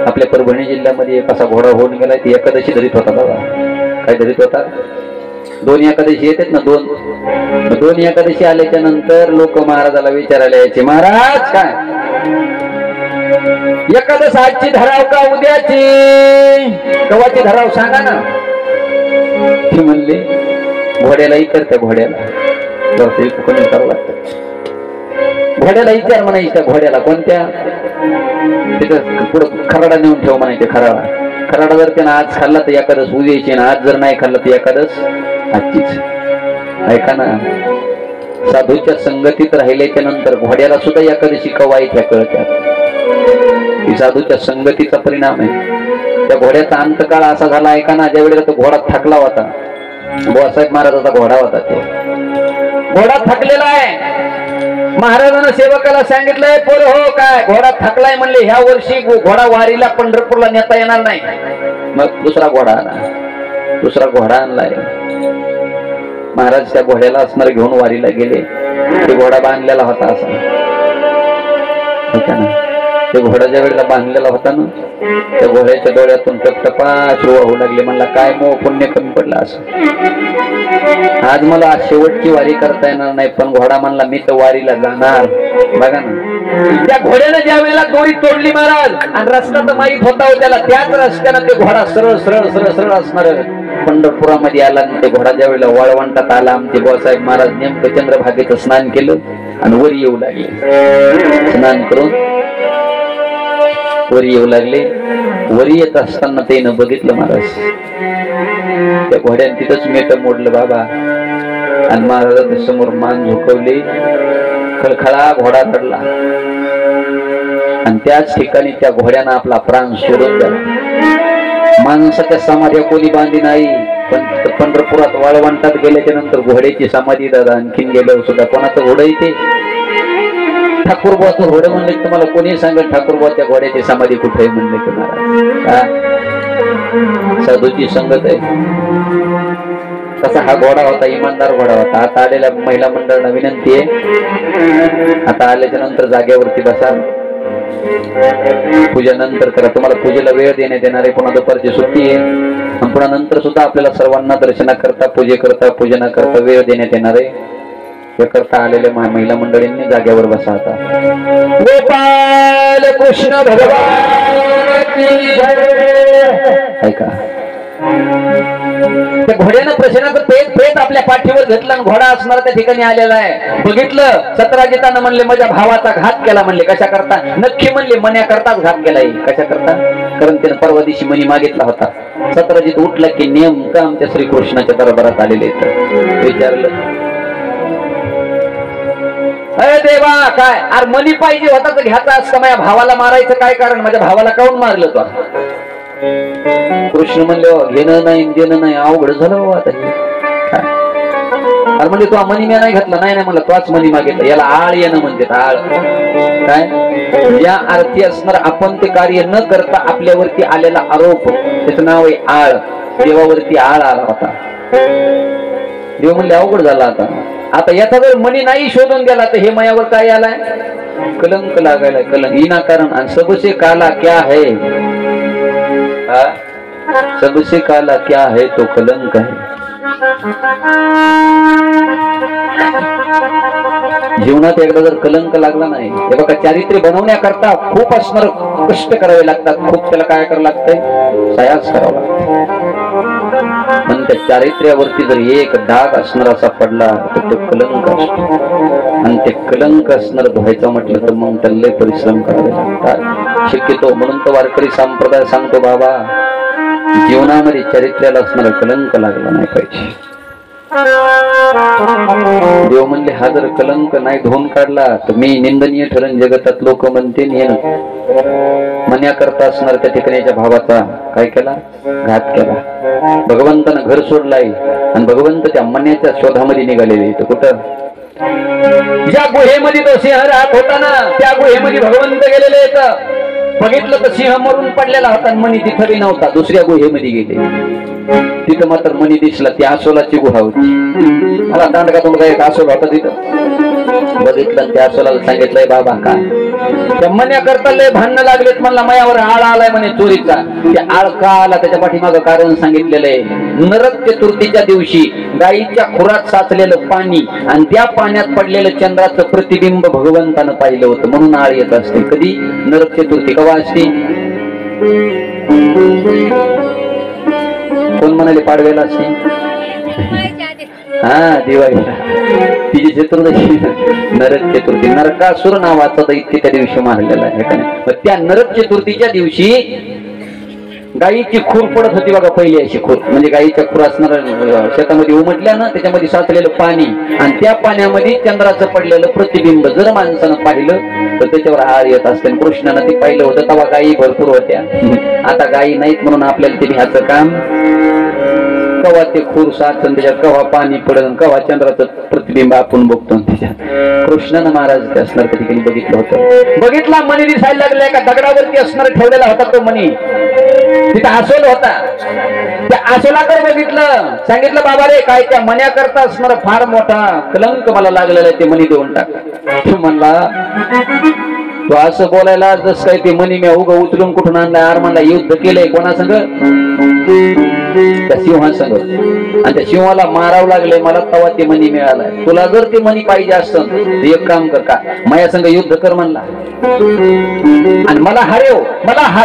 आपल्या परभणी जिल्ह्यामध्ये एक असा घोडा होऊन गेला, ती एकादशी धरीत होता बघा. काय धरीत होता? 2 एकादशी येतात ना, 2 एकादशी आल्याच्या नंतर लोक महाराजाला विचारायला यायचे, महाराज काय एकादश आजची धराव का उद्याची, कवाची धराव सांगा ना. ते म्हणले घोड्याला विचारत्या, घोड्याला कोणी करावं लागतं, घोड्याला विचार म्हणायची त्या घोड्याला कोणत्या, तिथं पुढं खराडा नेऊन ठेव म्हणायचे. खराडा जर त्यानं आज खाल्ला तर एकादश उद्याची, आणि आज जर नाही खाल्ला तर एकादश आजचीच. ऐका ना, साधूच्या संगतीत राहिल्याच्या नंतर घोड्याला सुद्धा एकादशी कवा येत्या कळत्यात. ही साधूच्या संगतीचा परिणाम आहे. त्या घोड्याचा अंतकाळ असा झाला, ऐका ना, ज्या वेळेला तो घोडा थकला होता, बुवासाहेब महाराजाचा घोडा होता, तो घोडा थकलेला आहे. महाराजांना सेवकाला सांगितलंय, पोर हो काय घोडा थकलाय म्हणले, ह्या वर्षी घोडा वारीला पंढरपूरला नेता येणार नाही. मग दुसरा घोडा आणलाय. महाराज त्या घोड्याला असणार घेऊन वारीला गेले. ते घोडा बांधलेला होता असा, ते घोडा ज्या वेळेला बांधलेला होता ना, त्या घोड्याच्या डोळ्यातून टपटपा अश्रू वाहू लागले. म्हणला काय मोह पुण्य कमी पडला असं, आज मला शेवटची वारी करता येणार नाही, पण घोडा म्हणला मी तर वारीला जाणार. बघा ना, त्या घोड्याने ज्या वेळेला दोरी तोडली महाराज, आणि रस्ता तर माहीत होता त्याला, त्याच रस्त्यानं ते घोडा सरळ सरळ सरळ सरळ असणार पंढरपुरामध्ये आला. ते घोडा ज्या वेळेला वाळवंटात आला, आमचे बुवासाहेब महाराज नेमकं चंद्रभागेचं स्नान केलं आणि वर येऊ लागले. स्नान करून वरी येऊ लागले. वरी येत असताना त्यानं बघितलं महाराज, त्या घोड्याने तिथंच मेट मोडलं बाबा, आणि महाराजाच्या समोर मान झुकवली. खळखळा घोडा चढला, आणि त्याच ठिकाणी त्या घोड्यानं आपला प्राण सोडून दिला. माणसाच्या समाध्या कोणी बांधली नाही, पण पंढरपुरात वाळवंटात गेल्याच्या नंतर घोड्याची समाधी दादा आणखीन गेल्यावर सुद्धा कोणाचं घोडं येते, ठाकूरबाचं घोडं म्हणले तुम्हाला कोणी सांगेल ठाकूरबाच्या घोड्याची समाधी कुठे आहे म्हणले तुम्हाला. साधूची संगत आहे. तसा हा घोडा होता, इमानदार घोडा होता. आता आलेल्या महिला मंडळाला विनंती आहे, आता आल्याच्या नंतर जागेवरती बसा, पूजा नंतर करा. तुम्हाला पूजेला वेळ देण्यात येणार आहे, पुन्हा दुपारची सुट्टी आहे, आणि पुन्हा नंतर सुद्धा आपल्याला सर्वांना दर्शना करता पूजना करता वेळ देण्यात येणार आहे. करता आलेल्या महिला मंडळींनी जागेवर बसा. आता गोपाल कृष्ण भगवान की जय. ऐका, त्या घोड्यानं प्रश्नाचं पेट आपल्या पाठीवर घेतला आणि घोडा असणार त्या ठिकाणी आलेला आहे. बघितलं, सत्राजितानं म्हणले माझ्या भावाचा घात केला. म्हणले कशा करता? नक्की म्हणले मन्या करताच घात केला. कशा करता? कारण त्यानं परवा दिवशी मणी मागितला होता. सत्राजित उठला की नेमकं आमच्या श्रीकृष्णाच्या दरबारात आलेले. विचारलं, अरे देवा काय अरे मनी पाहिजे होता तर घ्यायचा असता, माझ्या भावाला मारायचं काय कारण? माझ्या भावाला काऊन मारलं तो? कृष्ण म्हणले घेणं नाही देणं नाही, अवघड झालं बाबा आता. अरे म्हणजे तो मनी मी नाही घातला. नाही मला तोच मनी मागितला. याला आळ येणं म्हणते. आळ काय? या अर्थी असणार आपण ते कार्य न करता आपल्यावरती आलेला आरोप, त्याचं नाव आहे आळ. देवावरती आळ आला होता. देव म्हणले अवघड झाला आता. आता याचा जर मनी नाही शोधून गेला तर हे मायावर काय आलाय? कलंक लागायला. कलंक विनाकारण. आणि सबसे काला क्या है सबसे काला क्या है तो कलंक है. जीवनात एकदा जर कलंक लागला नाही, हे बघा चारित्र्य बनवण्याकरता खूप असणार कष्ट करावे लागतात, खूप त्याला काय करावं लागतंय, सायास करावा लागतो. पण त्या चारित्र्यावरती जर एक डाग असणार असा पडला तर तो कलंक असतो, आणि ते कलंक असणार धुवायचं म्हटलं तर मग त्याला परिश्रम करावे लागतात. शक्यतो म्हणून तर वारकरी संप्रदाय सांगतो, बाबा जीवनामध्ये चारित्र्याला असणारा कलंक लागला नाही पाहिजे. देव म्हणले हा जर कलंक नाही धुवून काढला तर मी निंदनीय ठरण जगतात लोक म्हणते मन्याकरता असणार त्या ठिकाणीच्या भावाचा काय केला, घात केला. भगवंतानं घर सोडलाय आणि भगवंत त्या मन्याच्या शोधामध्ये निघालेले. तर कुठं, ज्या गुहेमध्ये तो सिंह राहत होता ना, त्या गुहेमध्ये भगवंत गेलेले आहेत. बघितलं तर सिंह मरून पडलेला होता, मणी तिथं बी नव्हता, दुसऱ्या गुहेमध्ये गेले. तिथं मात्र मणी दिसला, ती आसोलाची गुहा होती. मला दांडकातून काय एक आसोल होता तिथं. बघितलं त्या आसोलाला सांगितलंय, बाबा काय त्या मन्या करता लय भांडणं लागलेत, म्हणला मयावर आळ आलाय म्हणे चोरीचा. त्या आळ का आला त्याच्या पाठीमागं कारण सांगितलेलं आहे. नरक चतुर्थीच्या दिवशी गाईच्या खुरात साचलेलं पाणी आणि त्या पाण्यात पडलेलं चंद्राचं प्रतिबिंब भगवंतानं पाहिलं होतं, म्हणून आळ येत असते. कधी, नरक चतुर्थी कवा असते. कोण म्हणाले पाडव्याला असते, हा दिवाळीला. तिची चतुर्दशी नरक चतुर्थी. नरकासुर नावाचा दैत्य त्या दिवशी मारलेला आहे. त्या नरक चतुर्थीच्या दिवशी गाईची खूर पडत होती बघा, पहिली अशी खूर, म्हणजे गाईच्या खूर असणार शेतामध्ये उमटल्या ना, त्याच्यामध्ये साचलेलं पाणी आणि त्या पाण्यामध्ये चंद्राचं पडलेलं प्रतिबिंब जर माणसानं पाहिलं तर त्याच्यावर आळ येत असते. कृष्णानं ते पाहिलं होतं, तेव्हा गायी भरपूर होत्या. आता गायी नाहीत म्हणून आपल्याला ते ह्याचं काम, कवा ते खूर साचन त्याच्यात, कवा पाणी पडन, कवा चंद्राचं प्रतिबिंब आपण बघतो त्याच्यात. कृष्णानं महाराज ते असणार त्या ठिकाणी बघितलं होतं. बघितला मणी दिसायला लागला, एका दगडावरती असणार ठेवलेला होता तो मणी. तिथं आसोल होता, त्या आसोलाकडे बघितलं, सांगितलं बाबा रे काय त्या मन्या करता असणार फार मोठा कलंक मला लागलेला आहे, ते मणी देऊन टाक. तो म्हणला, तो असं बोलायला जस काय ते मणी मी उगा उचलून कुठून आणलाय, आर म्हणला युद्ध केलंय कोणा संग, त्या सिंहासंग, आणि त्या सिंहाला मारावं लागले मला, तवा ते मणी मिळालाय. तुला जर ते मणी पाहिजे असतं तर एक काम कर, का माझ्या संग युद्ध कर म्हणला, आणि मला हरव,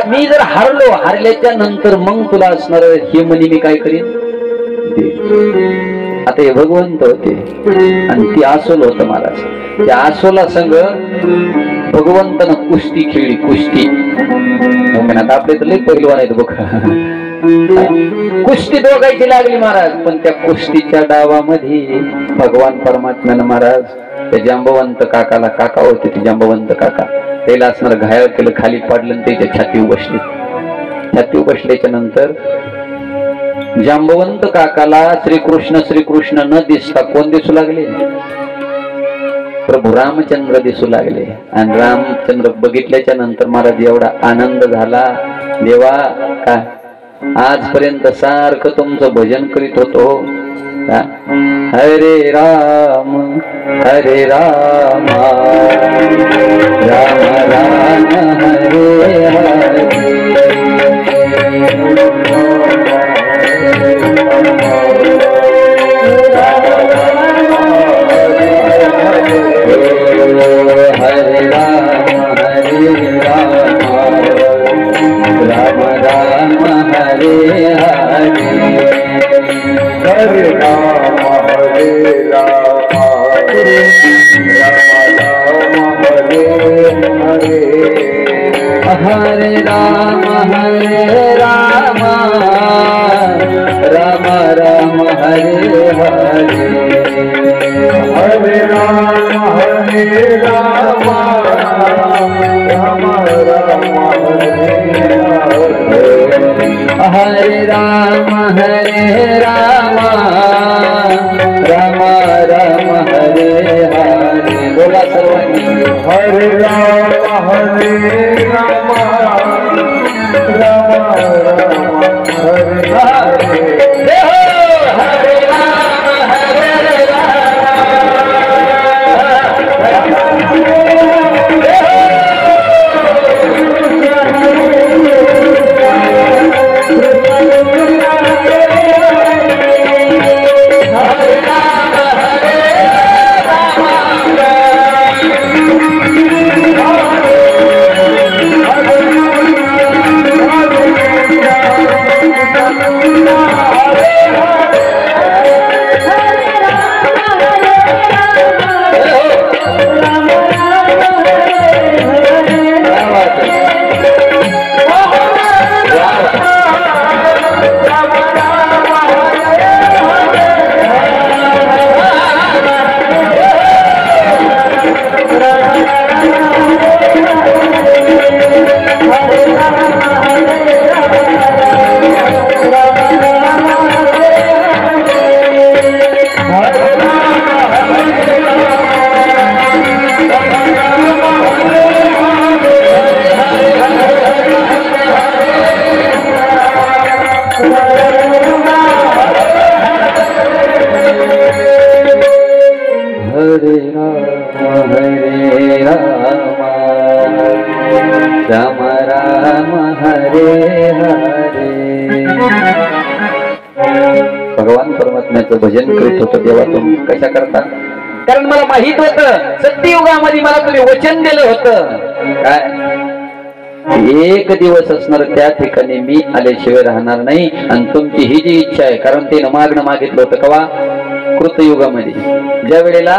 मी जर हरल्याच्या नंतर मग तुला असणार हे मणी मी काय करीन. आता हे भगवंत होते आणि ती आसोल होत महाराज. त्या आसोला संग भगवंतानं कुस्ती खेळली, कुस्ती. आता आपले तर लय पहिलवान आहेत बघा, कुस्ती दोघायची लागली महाराज. पण त्या कुस्तीच्या डावामध्ये भगवान परमात्म्यानं महाराज त्या जांबवंत काकाला, काका होते ते जांबवंत काका, त्याला असणार घायल केलं, खाली पडलं, त्याच्या छातीवर बसले. छातीवर बसल्याच्या नंतर जांबवंत काकाला श्रीकृष्ण न दिसता कोण दिसू लागले, प्रभू रामचंद्र दिसू लागले. आणि रामचंद्र बघितल्याच्या नंतर महाराज एवढा आनंद झाला, देवा काय आजपर्यंत सारखं तुमचं भजन करीत होतो, हरे राम हरे राम राम राम हरे हरे. हरे राम हरे राम राम राम हरे हरे. हरे राम हरे राम राम राम हरे हरे. हरे राम हरे राम राम राम हरे हरे. हरे राम हरे राम राम राम हरे हरे. हरे राम हरे राम राम राम हरे हरे. बोला सर्वांनी, हरे राम हरे राम राम राम हरे हरे. हरे राम हरे राम भजन करीत होतो देवा तुम्ही कशा करता कारण मला माहित होतं सत्ययुगामध्ये मला तुम्ही वचन दिलं होतं काय एक दिवस असणार त्या ठिकाणी मी आल्याशिवाय राहणार नाही आणि तुमची ही जी इच्छा आहे कारण ते मागणं मागितलं होतं कवा कृतयुगामध्ये ज्या वेळेला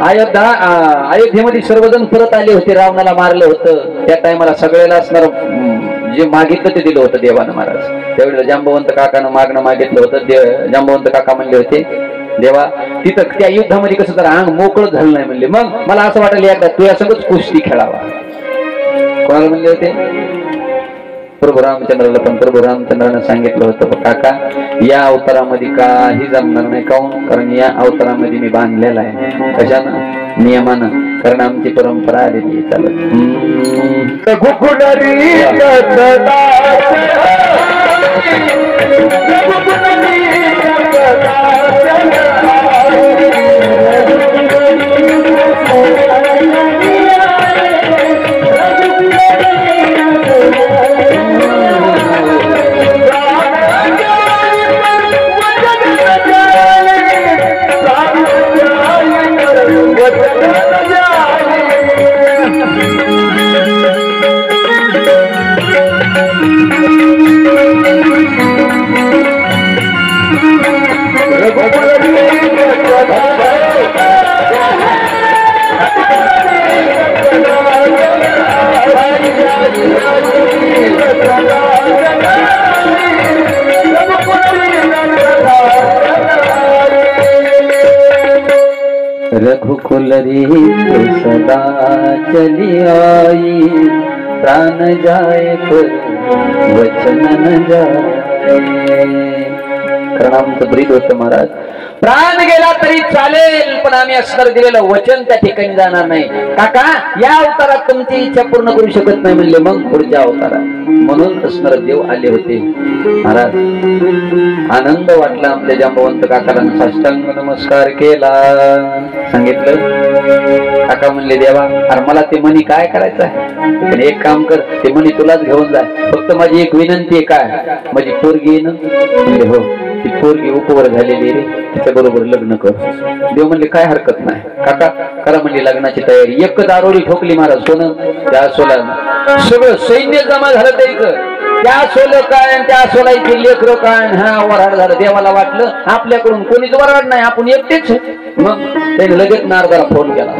अयोध्येमध्ये सर्वजण परत आले होते रावणाला मारलं होतं त्या टायमाला सगळ्याला असणार जे मागितलं ते दिलं होतं देवानं महाराज त्यावेळेला जांबवंत काकानं मागणं मागितलं होतं जांबवंत काका म्हणले होते देवा तिथं त्या युद्धामध्ये कसं तर अंग मोकळं झालं नाही म्हणले मग मला असं वाटलं एकदा तुझ्या सगळंच कुस्ती खेळावा कोणाला म्हणले होते प्रभू रामचंद्राला पण प्रभू रामचंद्रानं सांगितलं होतं काका या अवतारामध्ये काही जमणार नाही काऊन कारण या अवतारामध्ये मी बांधलेला आहे कशानं नियमानं कारण आमची परंपरा आलेली चालत रघुकुल रीत सदा चली आई प्राण जाए पर वचन न जाए कारण आमचं ब्रीद होतं महाराज प्राण गेला तरी चालेल पण आम्ही असणार दिलेलं वचन त्या ठिकाणी जाणार नाही काका या अवतारात तुमची इच्छा पूर्ण करू शकत नाही म्हणले मग पुढच्या अवतारात म्हणून असणार देव आले होते महाराज आनंद वाटला आमच्या जांबवंत काकाला साष्टांग नमस्कार केला सांगितलं काका म्हणले देवा अरे मला ते मनी काय करायचं आहे पण एक काम कर ते मनी तुलाच घेऊन जाय फक्त माझी एक विनंती आहे काय माझी पोरगी येणं म्हणले हो ती पोरगी उपवर झालेली रे तिच्या बरोबर लग्न कर देव म्हणले काय हरकत नाही काका करा म्हणली लग्नाची तयारी एक दारोळी ठोकली महाराज सोनं त्या सोला सगळं सैन्य जमा झालं त्याचं त्या सोलं काय आणि त्या सोलायची लेकरं काय हा वराड झालं देवाला वाटलं आपल्याकडून कोणीच वराड नाही आपण एकटेच मग त्याने लगेच नारदाला फोन केला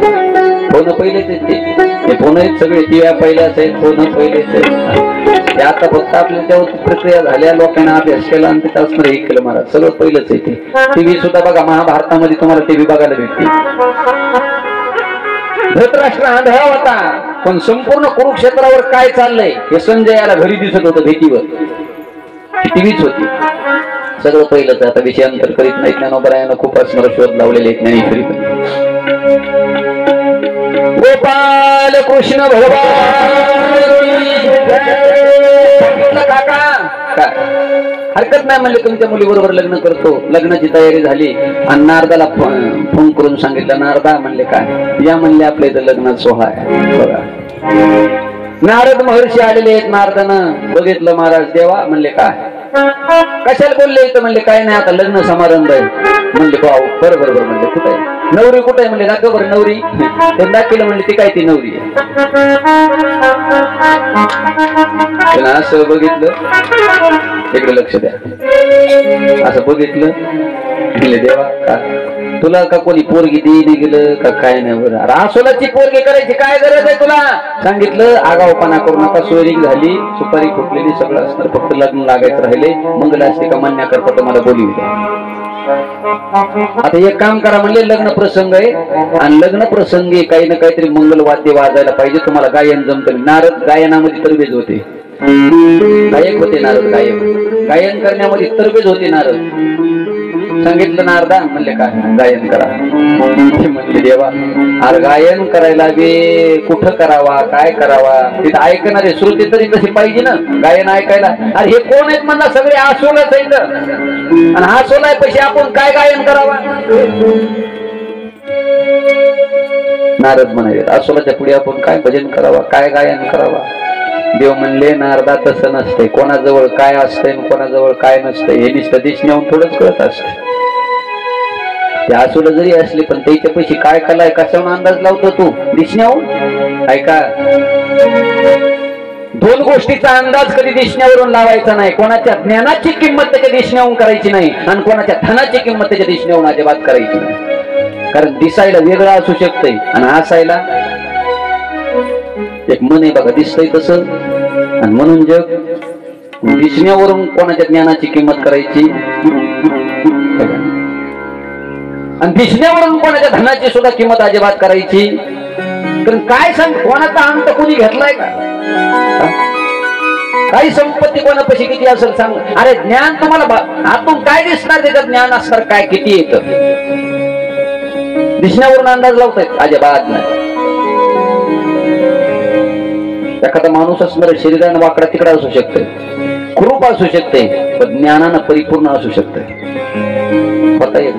फोन पहिलेच ते फोन आहेत सगळे टीव्या पहिल्याच आहेत फोन पहिलेच आहेत ते आता फक्त आपल्या त्यावर प्रक्रिया झाल्या लोकांना अभ्यास केला आणि ते असणार हे केलं महाराज सगळं पहिलंच आहे ते टीव्ही सुद्धा बघा महाभारतामध्ये तुम्हाला टीव्ही बघायला भेटते धृतराष्ट्र आंधळा होता पण संपूर्ण कुरुक्षेत्रावर काय चाललंय हे संजयाला घरी दिसत होतं भीतीवर टीव्हीच होती सगळं पहिलंच आता विषयांतर करीत नाही ज्ञानोबरायानं खूप असणार शोध लावलेले ज्ञानेश्वरी गोपाल कृष्ण भगवान काका काय हरकत नाही म्हणले तुमच्या मुलीबरोबर लग्न करतो लग्नाची तयारी झाली आणि नारदाला फोन करून सांगितलं नारदा म्हणले काय या म्हणले आपल्या इथं लग्नात सोहळा आहे बघा नारद महर्षी आलेले आहेत नारदानं बघितलं महाराज देवा म्हणले काय कशाला बोलले इथं म्हणले काय नाही आता लग्न समारंभ आहे म्हणले भाऊ बरोबर म्हणले कुठे आहे नवरी कुठे आहे म्हणले दाखव बरं नवरी ते दाखवलं म्हणले ती काय ती नवरी आहे असं बघितलं इकडे लक्ष द्या असं बघितलं म्हणले देवा का तुला का कोणी पोरगी देईने गेलं का काय नाही बरं रासोलाची पोरगी करायची काय गरज आहे तुला सांगितलं आगाऊपणा करू नका सोयरीक झाली सुपारी फुटलेली सगळं असणार फक्त लग्न लागायचं राहिले मंगलाष्टिका मान्य करता तुम्हाला बोलवी आता एक काम करा म्हणले लग्न प्रसंग आहे आणि लग्न प्रसंगी काही ना काहीतरी मंगल वाद्य वाजायला पाहिजे तुम्हाला गायन जमतं नारद गायनामध्ये तरबेज होते गायक होते नारद गायन करण्यामध्ये तरबेज होते नारद सांगितलं नारदा म्हणले काय गायन करा म्हणले देवा अरे गायन करायला बी कुठं करावा काय करावा तिथं ऐकणारे श्रोते तरी कशी पाहिजे ना गायन ऐकायला अरे हे कोण आहेत म्हणला सगळे आसोलाच आहेत आणि हा सोलाय पैसे आपण काय गायन करावा नारद म्हणाले आसोलाच्या पुढे आपण काय भजन करावा काय गायन करावा देव म्हणले नारदा तसं नसतंय कोणाजवळ काय असतंय कोणाजवळ काय नसतंय हे नुसतं दिसण्याहून थोडंच कळत असत त्या आसूला जरी असले पण त्याच्या पैसे काय कलाय कशावर अंदाज लावतो तू दिसण्यावर? ऐका, दोन गोष्टीचा अंदाज कधी दिसण्यावरून लावायचा नाही. कोणाच्या ज्ञानाची किंमत त्याच्या दिसण्यावरून करायची नाही आणि कोणाच्या धनाची किंमत त्याच्या दिसण्यावरून अजिबात करायची नाही. कारण दिसायला वेगळं असू शकतंय आणि हसायला एक मन आहे बघा, दिसतंय तसं. आणि म्हणून जग दिसण्यावरून कोणाच्या ज्ञानाची किंमत करायची आणि दिसण्यावरून कोणाच्या धनाची सुद्धा किंमत अजिबात करायची. कारण काय सांग, कोणाचा अंत कोणी घेतलाय का? काही संपत्ती कोणापाशी किती असेल सांग. अरे ज्ञान तुम्हाला आतून काय दिसणार, त्याच्यात ज्ञान असणार काय किती येतं? दिसण्यावरून अंदाज लावतायत? अजिबात नाही. एखादा माणूस असणार शरीरानं वाकडा तिकडा असू शकते, कुरूप असू शकते, पण ज्ञानानं परिपूर्ण असू शकते. होता येत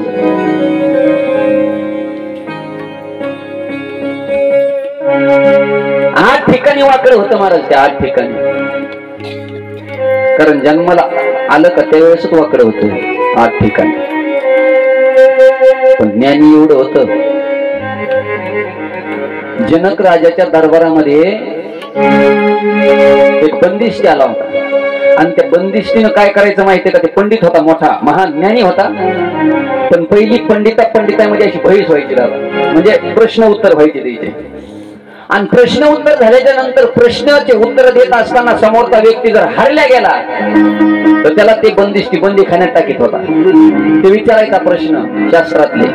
8 ठिकाणी वाकडं होतं महाराज. त्या 8 ठिकाणी, कारण जन्माला आलं का त्यावेळेसच वाकडं होतं 8 ठिकाणी. पण ज्ञानी एवढं होतं, जनक राजाच्या दरबारामध्ये एक बंदिष्ट आला होता आणि त्या बंदिष्टीनं काय करायचं माहितीये का? ते पंडित होता, मोठा महान ज्ञानी होता, पण पहिली पंडितामध्ये अशी बहीस व्हायची दादा, म्हणजे प्रश्न उत्तर व्हायचे द्यायचे. आणि प्रश्न उत्तर झाल्याच्या नंतर प्रश्नाचे उत्तर देत असताना समोरचा व्यक्ती जर हरल्या गेला तर त्याला ते बंदी खाण्यात टाकीत होता. ते विचारायचा प्रश्न शास्त्रातले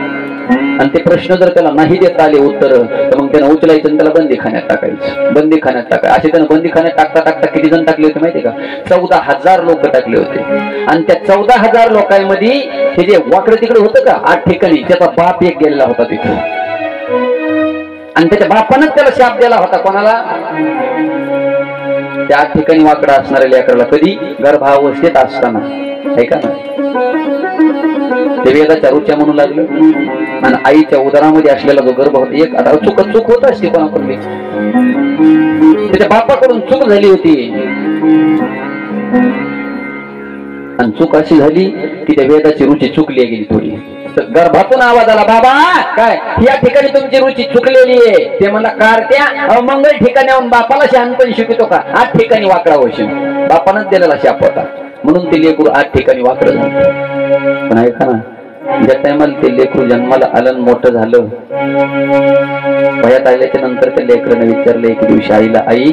आणि ते प्रश्न जर त्याला नाही देता आले उत्तर तर मग त्यानं उचलायचं आणि त्याला बंदी खाण्यात टाकायचं. असे त्यानं बंदी खाण्यात टाकता किती जण टाकले होते माहितीये का? 14,000 लोक टाकले होते. आणि त्या 14,000 लोकांमध्ये हे जे वाकडं तिकडे होतं का 8 ठिकाणी, त्याचा बाप एक गेलेला होता तिथे. आणि त्याच्या बापानच त्याला शाप दिला होता. कोणाला? त्या 8 ठिकाणी वाकडा असणाऱ्या लेकराला. कधी? गर्भावस्थेत असताना. ऐका ना, ते वेदाच्या रुच्या म्हणू लागलं आणि आईच्या उदरामध्ये असलेला जो गर्भ होता, एक आता चूक होत असते कोणाकडली, त्याच्या बापाकडून चूक झाली होती. आणि चूक अशी झाली की त्या वेदाची रुची चुकली गेली थोडी. गर्भातून आवाज आला, बाबा काय या ठिकाणी तुमची रुची चुकलेली आहे. ते म्हणला कारत्या मंगल ठिकाणी बापाला शहाणपण शिकवतो का? 8 ठिकाणी वाकडा होशील. बापानच दिलेला शाप होता म्हणून ते लेकरू 8 ठिकाणी वाकडं झालं. पण ऐका ना, ज्या टायमाला ते लेकरू जन्माला आलं मोठं झालं, वयात आल्याच्या नंतर त्या लेकरानं विचारलं एक दिवशी आईला, आई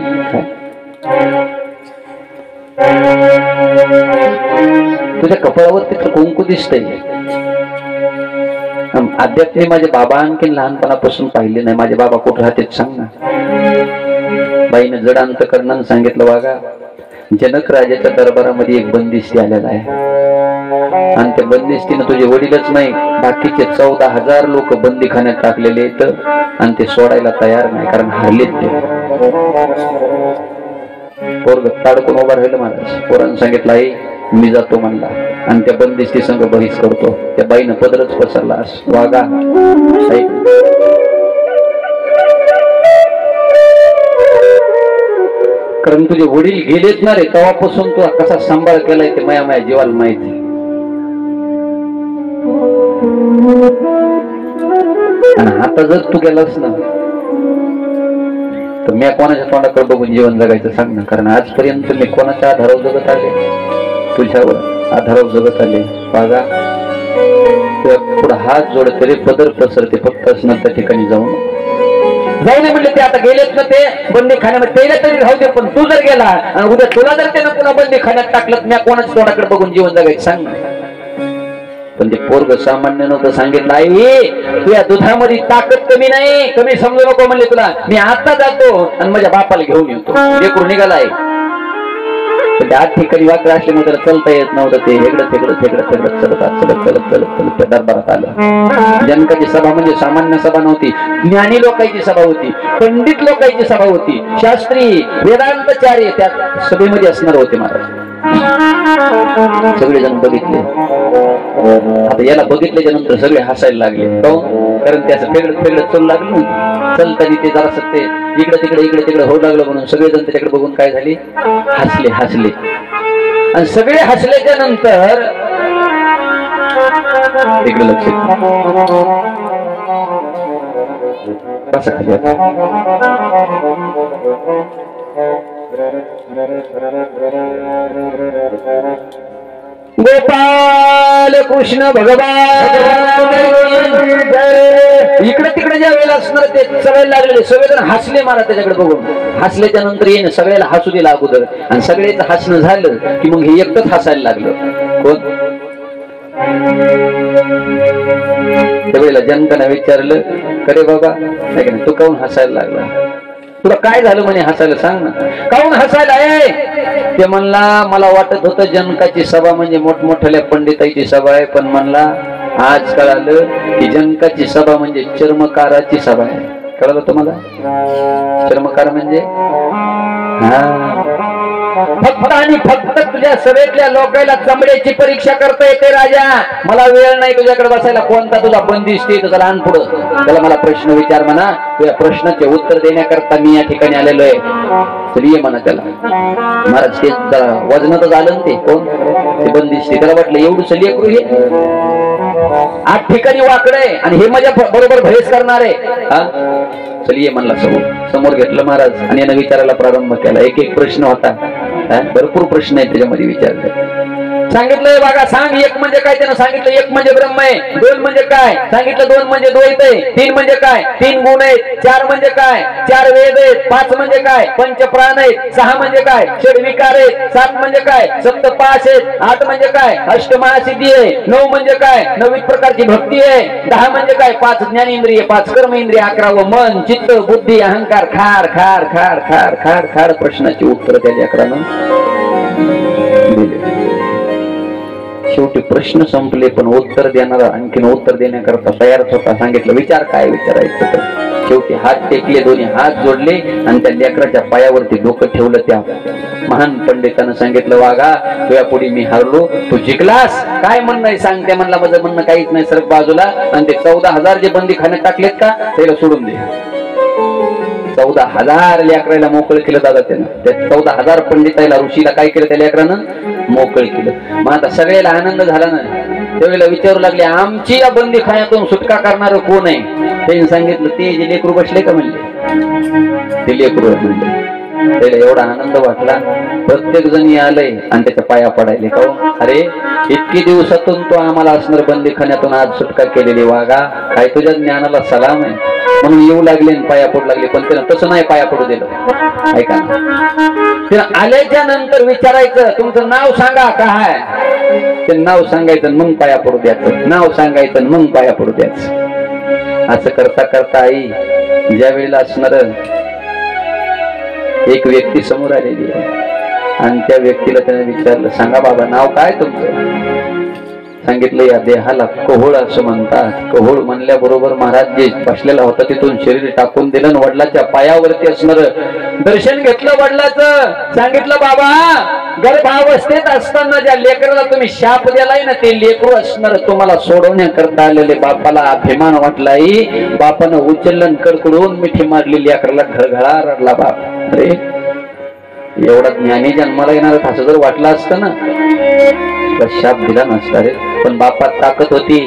तुझ्या कपाळावरती तर कुंकू दिसतंय. अद्याप मी माझे बाबा आणखी लहानपणापासून पाहिले नाही. माझे बाबा कुठं राहते सांग ना. बाईनं जड अंतकरणानं सांगितलं, वागा जनक राजाच्या दरबारामध्ये एक बंदिष्टी आलेला आहे आणि त्या बंदिष्टीनं तुझे वडीलच नाही बाकीचे 14,000 लोक बंदीखान्यात टाकलेले आहेत आणि ते सोडायला तयार नाही, कारण हरलेत ते. पोरग ताडकून उभा राहिलं महाराज. पोरानं सांगितलं, आई मी जातो म्हणला आणि त्या बंदिष्टी संघ बहिष् करतो. त्या बाईनं पदरच पसरला, वागा कारण तुझे वडील गेलेच ना रे, तेव्हापासून तू कसा सांभाळ केलाय ते माया जीवाला माहिती. आणि आता जर तू गेलास ना तर मी कोणाच्या तोंडाकडे बघून जीवन जगायचं सांग ना. कारण आजपर्यंत मी कोणाच्या आधारावर जगत आले, तुझ्यावर आधारावर जगत आले. वागा पुढे हात जोड तरी पदर पसरते, फक्त असणार त्या ठिकाणी जाऊ नाही म्हणले. ते आता गेलेत ना ते बंदी खाण्यामध्ये, त्याला तरी राहू दे, पण तू जर गेला आणि उद्या तुला जर त्यानं पुन्हा बंदी खाण्यात टाकलं मी कोणाच्या तोंडाकडे बघून जीवन जगायचं सांग ना. पण ते पोरग सामान्य नव्हतं. सांगितलं, आई तुझ्या दुधामध्ये ताकद कमी नाही, कमी समजू नको म्हणले तुला. मी आता जातो आणि माझ्या बापाला घेऊन येतो. लेकरू निघालाय. पण त्या 8 ठिकाणी वाकडं असल्यामुळे त्याला चलता येत नव्हतं. ते हेगडं चलत त्या दरबारात आलं. जनकाची सभा म्हणजे सामान्य सभा नव्हती, ज्ञानी लोकांची सभा होती, पंडित लोकांची सभा होती, शास्त्री वेदांतचार्य त्या सभेमध्ये असणार होते महाराज. सगळेजण बघितले. आता याला बघितल्याच्या नंतर सगळे हसायला लागले. कारण त्याचं फेगडत चलू लागलं. चलताना ते जरा ते इकडे तिकडे होऊ लागलं म्हणून सगळेजण त्याच्याकडे बघून काय झाले, हसले. आणि सगळे हसल्याच्या नंतर इकडे लक्ष बसा खाली आता. गोपाल कृष्ण भगवान इकडे तिकडे ज्या वेळेला असणार ते सगळे लागलेले सगळेजण हसले महाराज त्याच्याकडे बघून. हसल्याच्या नंतर येणे सगळ्याला हसू दिला अगोदर आणि सगळ्याच हसणं झालं की मग हे एकटंच हसायला लागलं. कोण त्यावेळेला जनताने विचारलं करे बाबा नाही का तू काहून हसायला लागला, तुला काय झालं म्हणे हसायला सांग ना, काहून हसायला आहे. ते म्हणला मला वाटत होतं जनकाची सभा म्हणजे मोठमोठ्या पंडिताईची सभा आहे, पण म्हणला आज कळालं की जनकाची सभा म्हणजे चर्मकाराची सभा आहे. कळलं तुम्हाला चर्मकार म्हणजे? फक्त आणि फक्त तुझ्या सभेतल्या लोकांना चमड्याची परीक्षा करता येते राजा. मला वेळ नाही तुझ्याकडे बसायला. कोणता तुझा बंदिस्ती तुझा लहान पुढं त्याला मला प्रश्न विचार म्हणा. तुझ्या प्रश्नाचे उत्तर देण्याकरता मी या ठिकाणी आलेलो आहे. तरी ये म्हणा त्याला. महाराज ते वजनातच झालं ते कोण ते बंदिस्ती. त्याला वाटलं एवढं चलिये करू हे 8 ठिकाणी वाकड आहे आणि हे माझ्या बरोबर भयस करणार आहे. चलिये म्हणला समोर घेतलं महाराज आणि यानं विचारायला प्रारंभ केला. एक एक प्रश्न होता. भरपूर प्रश्न आहेत त्याच्यामध्ये विचारले. सांगितलंय बघा सांग एक म्हणजे काय. त्यानं सांगितलं एक म्हणजे ब्रह्म आहे. 2 म्हणजे काय सांगितलं. 2 म्हणजे द्वैत आहे. 3 म्हणजे काय 3 गुण आहेत. 4 म्हणजे काय 4 वेद आहेत. 5 म्हणजे काय 5 प्राण आहेत. 6 म्हणजे काय 6 विकार आहेत. 7 म्हणजे काय 7 पाश आहेत. 8 म्हणजे काय अष्टमहासिद्धी आहे. 9 म्हणजे काय 9 प्रकारची भक्ती आहे. 10 म्हणजे काय 5 ज्ञानेंद्रिय 5 कर्मेंद्रिय 11 मन चित्त बुद्धी अहंकार. खार खार खार खार खार खार प्रश्नाची उत्तर त्या लेकरानं दिले. शेवटी प्रश्न संपले पण उत्तर देणारा आणखीन उत्तर देण्याकरता तयारच होता. सांगितलं विचार काय विचारायचं. तर शेवटी हात टेकले दोन्ही हात जोडले आणि त्या लेकराच्या पायावरती डोकं ठेवलं. त्या महान पंडितानं सांगितलं वाघा तुझ्या पुढे मी हरलो तू जिंकलास. काय म्हणणं आहे सांग. त्या म्हणला माझं म्हणणं काहीच नाही सरक बाजूला. आणि ते 14,000 जे बंदी खाण्यात टाकलेत का त्याला सोडून दे. 14,000 लेकराला मोकळ केलं दादा त्यानं. त्या 14,000 पंडिताला ऋषीला काय केलं त्या लेकरानं मोकळ केलं. मग आता सगळ्याला आनंद झाला ना. त्यावेळेला विचारू लागले आमची या बंदी खाण्यातून सुटका करणार कोण आहे. त्यांनी सांगितलं ते जे लेकरू बसले का म्हणले ते लेकरू म्हणले. त्याला एवढा आनंद वाटला. प्रत्येक जण आलंय आणि त्याच्या पाया पडायले. का अरे इतकी दिवसातून तो आम्हाला असणार बंदी खाण्यातून आज सुटका केलेली वाघा काय तुझ्या ज्ञानाला सलाम आहे म्हणून येऊ लागले पाया पडू लागले. पण त्यानं तसं नाही पाया पडू दिलं. ऐका त्यानं आल्याच्या नंतर विचारायचं तुमचं नाव सांगा काय. ते नाव सांगायचं मग पाया पडू द्यायचं. नाव सांगायचं मग पाया पडू द्यायचं. असं करता करता आई ज्या वेळेला असणार एक व्यक्ती समोर आलेली आहे आणि त्या व्यक्तीला त्याने विचारलं सांगा बाबा नाव काय तुमचं. सांगितलं या देहाला कहोळ असं म्हणतात. कहोळ म्हणल्याबरोबर महाराज जे बसलेला होता तिथून शरीर टाकून दिलं आणि वडिलाच्या पायावरती असणार दर्शन घेतलं वडिलाचं. सांगितलं बाबा गर्भावस्थेत असताना ज्या लेकराला तुम्ही शाप दिलाय ना ते लेकरू असणार तुम्हाला सोडवण्याकरता आलेले. बापाला अभिमान वाटलाय. बापानं उचललं कडकडून मिठी मारली लेकराला घळघळा रडला बाप. अरे एवढा ज्ञानी जन्माला येणार असं जर वाटलं असतं ना शाप दिला नसता रे. पण बापात ताकद होती.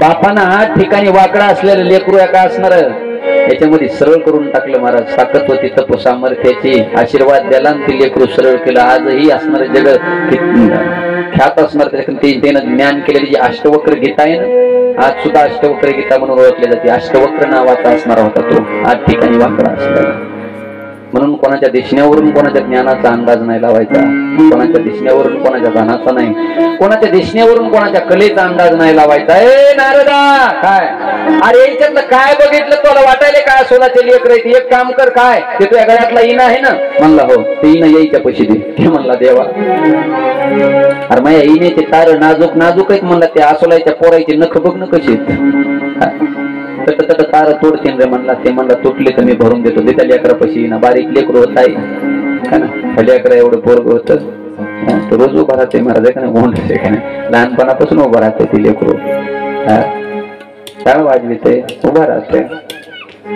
बापानं 8 ठिकाणी वाकडा असलेलं लेकरू एका असणार याच्यामध्ये सरळ करून टाकलं महाराज. ताकद होती तप सामर्थ्याची. आशीर्वाद द्याला ते लेकरू सरळ केलं. आजही असणार जग ख्यात असणार त्यानं ज्ञान केलेली जी अष्टवक्र गीता आहे ना आज सुद्धा अष्टवक्र गीता म्हणून ओळखली जाते. अष्टवक्र नावाचा असणार होता तो. 8 ठिकाणी वाकडा असलेला. म्हणून कोणाच्या दिसण्यावरून कोणाच्या ज्ञानाचा अंदाज नाही लावायचा. कोणाच्या दिसण्यावरून कोणाच्या धनाचा नाही. कोणाच्या दिसण्यावरून कोणाच्या कलेचा अंदाज नाही लावायचा. ए नारदा काय अरे याच्यातलं काय बघितलं तुला वाटायला काय सोलाचे लेकर आहेत. एक काम कर काय ते तुझ्या गळ्यातला इन आहे ना. म्हणला हो ते इन यायच्या पैसे दे. ते म्हणला देवा अरे माझ्या इनेचे तार नाजूक नाजूक आहेत. म्हणला ते आसोलाच्या पोरायचे नख बघ न कशी तार तोडतील रे म्हणला. ते म्हणला तुटले तर मी भरून देतो. त्या लेकरा पैसे ना बारीक लेकरू होत आहे ना. लेकरा एवढं पोरग होत रोज उभा राहते महाराज का नाही. का नाही लहानपणापासून उभा राहते ती लेकरू. टाळ वाजविते उभा राहते.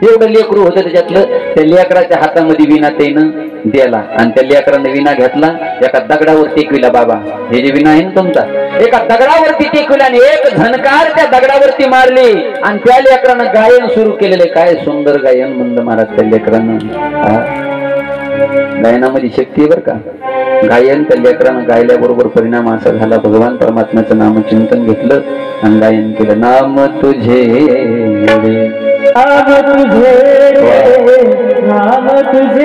एवढं लेकरू होतं त्याच्यातलं. त्या लेकराच्या हातामध्ये विना तेनं द्याला आणि त्या लेकरानं विना घेतला, एका दगडावर टेकविला. बाबा हे जे विना आहे ना तुमचा, एका दगडावरती टेकविला आणि एक झणकार त्या दगडावरती मारली आणि त्या लेकरानं गायन सुरू केलेले. काय सुंदर गायन म्हणलं महाराज त्या लेकरानं. गायनामध्ये शक्ती आहे बर का. गायन त्या लेकरानं गायल्याबरोबर परिणाम असा झाला, भगवान परमात्म्याचं नामचिंतन घेतलं आणि गायन केलं. नाम तुझे नाम तुझे नाम तुझे नाम तुझे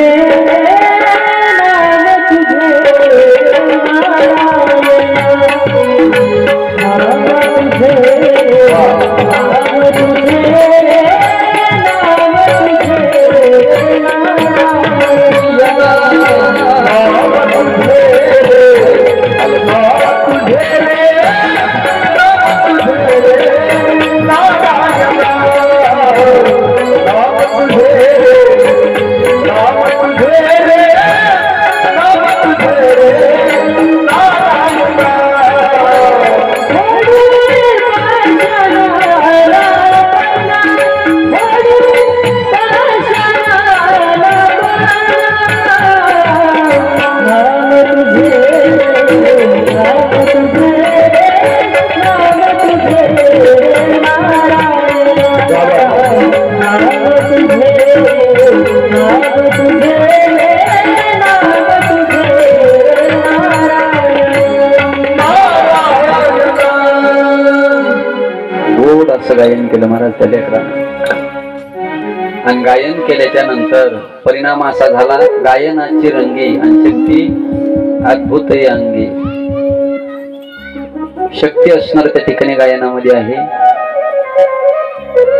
गायन केलं महाराज त्या लेकरानं. आणि गायन केल्याच्या नंतर परिणाम असा झाला, गायनाची रंगी आणि शक्ती अद्भुत आहे अंगी. शक्ती असणार त्या ठिकाणी गायनामध्ये आहे.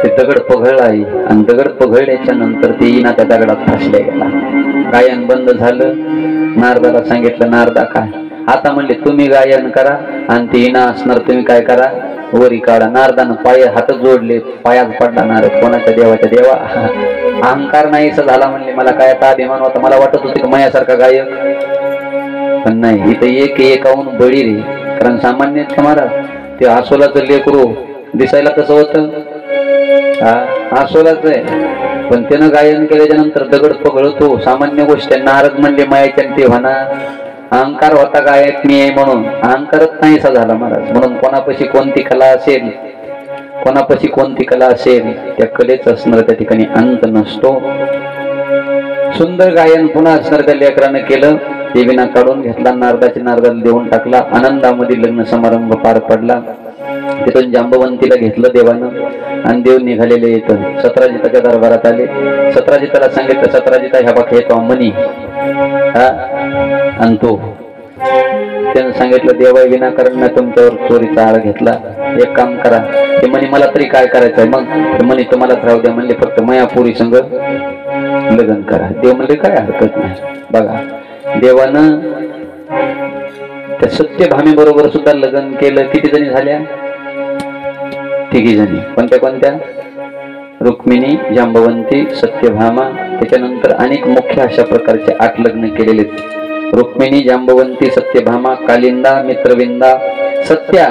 ते दगड पघळला आहे आणि दगड पघळल्याच्या नंतर ते इना त्या दगडात फसल्या गेला. गायन बंद झालं. नारदाला सांगितलं, नारदा काय आता म्हणले तुम्ही गायन करा आणि ते इना असणार तुम्ही काय करा वरी काढा. नारदानं पाय हात जोडले, पायात पडला नारद. कोणाच्या देवाच्या देवा. अहंकार नाहीसा झाला. म्हणले मला काय आता अभिमान होता, मला वाटत होतं की माझ्यासारखा गायक, पण नाही. इथं एक एकाहून बळी रे. कारण सामान्य महाराज ते आसोलाचं लेकरू दिसायला कसं होतं, आसोलाच आहे, पण त्यानं गायन केल्याच्या नंतर दगड पघळतो. सामान्य गोष्ट आहे. नारद म्हणले मायाच्या ते म्हणा अहंकार होता गायक मी आहे म्हणून, अहंकारच नाहीसा झाला महाराज. म्हणून कोणापाशी कोणती कला असेल, कोणापाशी कोणती कला असेल त्या कलेच असणार त्या ठिकाणी अंत नसतो. सुंदर गायन पुन्हा असणार त्या लेकरानं केलं. देवीना काढून घेतला, नारदाच्या नारदाला देऊन टाकला. आनंदामध्ये लग्न समारंभ पार पडला. तिथून जांबवंतीला घेतलं देवानं आणि देव निघालेले येतं. सतराजिताच्या दरबारात आले. सतराजिताला सांगितलं, सतराजिता ह्या बाकी येतो मनी आणि तो त्यानं सांगितलं, देवा विनाकारण मी तुमच्यावर चोरीचा आळ घेतला. एक काम करा, ते म्हणे मला तरी काय करायचंय. मग ते म्हणे तुम्हालाच राहू द्या. म्हणले फक्त मायापुरी संग लग्न करा. देव म्हणले काय हरकत नाही. बघा देवानं त्या सत्यभामी बरोबर सुद्धा लग्न केलं. किती जणी झाल्या? तिघी जणी. कोणत्या कोणत्या? रुक्मिणी, जांबवंती, सत्यभामा. त्याच्यानंतर अनेक मुख्य अशा प्रकारचे 8 लग्न केलेले. रुक्मिणी, जांबवंती, सत्यभामा, कालिंदा, मित्रविंदा, सत्या,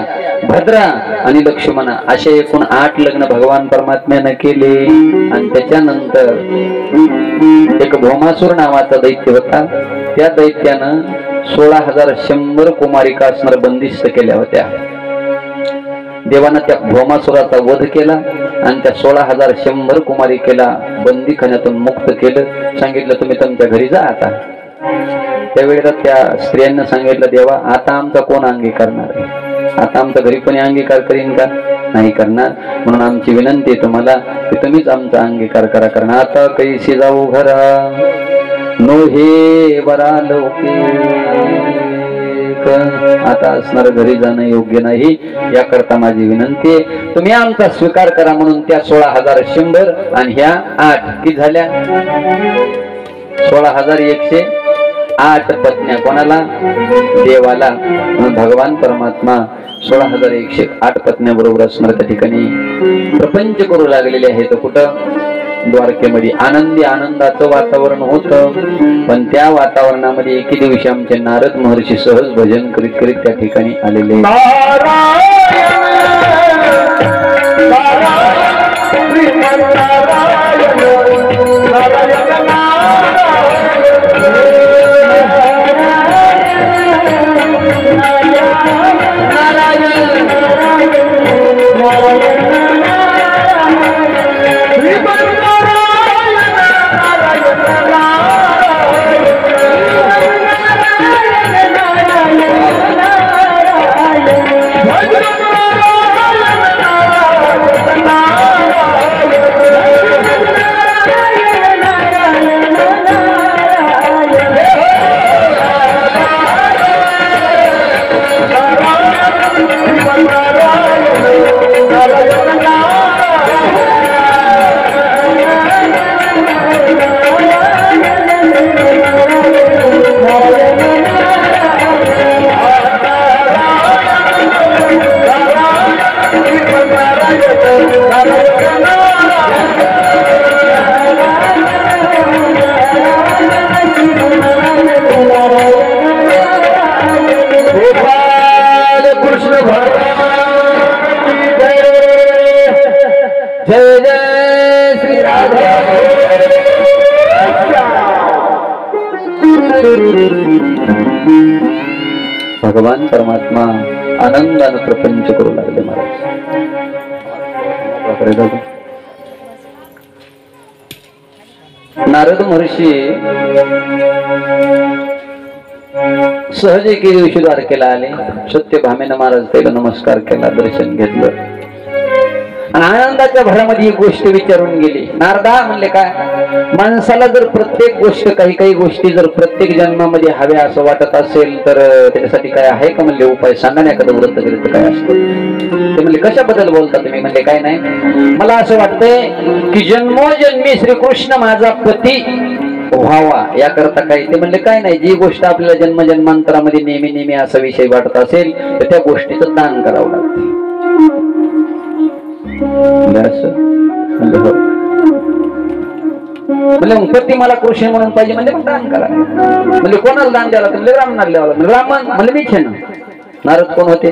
भद्रा आणि लक्ष्मणा असे एकूण 8 लग्न भगवान परमात्म्यानं केले. आणि त्याच्यानंतर एक भौमासूर नावाचा दैत्य होता. त्या दैत्यानं 16,100 कुमारिका असणार बंदिस्त केल्या होत्या. देवानं त्या भौमासुराचा वध केला आणि त्या 16,100 कुमारिकेला बंदीखान्यातून मुक्त केलं. सांगितलं तुम्ही तुमच्या घरी जा आता. त्यावेळेला त्या स्त्रियांना सांगितलं, देवा आता आमचा कोण अंगीकार करणार? आता आमचा घरी कोणी अंगीकार करीन का? नाही करणार. म्हणून आमची विनंती आहे तुम्हाला की तुम्हीच आमचा अंगीकार करा. कारण आता कैसी जाऊ घरा नोहे बरा लोके, आता असणार घरी जाणं योग्य नाही. याकरता माझी विनंती आहे तुम्ही आमचा स्वीकार करा. म्हणून त्या 16,100 आणि ह्या 8 किती झाल्या? 16,108 पत्न्या. कोणाला? देवाला. म्हणून भगवान परमात्मा 16,108 पत्न्या बरोबर असणार त्या ठिकाणी प्रपंच करू लागलेले आहेत. कुठं? द्वारकेमध्ये. आनंदी आनंदाचं वातावरण होतं. पण त्या वातावरणामध्ये एके दिवशी आमचे नारद महर्षी सहज भजन करीत करीत त्या ठिकाणी आलेले. नारायण जय जय श्री राधे. भगवान परमात्मा आनंदानं प्रपंच करू लागले महाराज. नारद महर्षी सहज एके दिवशी द्वारकेला आले. सत्यभामेनं महाराज त्याला नमस्कार केला, दर्शन घेतलं आणि आनंदाच्या भरामध्ये एक गोष्ट विचारून गेली. नारदा म्हणले काय, माणसाला जर प्रत्येक गोष्ट काही काही गोष्टी जर प्रत्येक जन्मामध्ये हव्या असं वाटत असेल तर त्याच्यासाठी काय आहे का म्हणले उपाय, सांगा ना एखादं व्रत वगैरे काय असतं. ते म्हणले कशाबद्दल बोलता तुम्ही. म्हणले काय नाही, मला असं वाटतंय की जन्मोजन्मी श्रीकृष्ण माझा पती व्हावा याकरता काही. ते म्हणले काय नाही, जी गोष्ट आपल्याला जन्मजन्मांतरामध्ये नेहमी नेहमी असा विषय वाटत असेल तर त्या गोष्टीचं दान करावं लागतं. म्हणजे मग पती मला कृष्ण म्हणून पाहिजे म्हणजे मग दान करा. म्हणजे कोणाला दान द्यायला, म्हणजे ब्राह्मणाला द्यावं. ब्राह्मण म्हणजे मीच आहे ना. नारद कोण होते.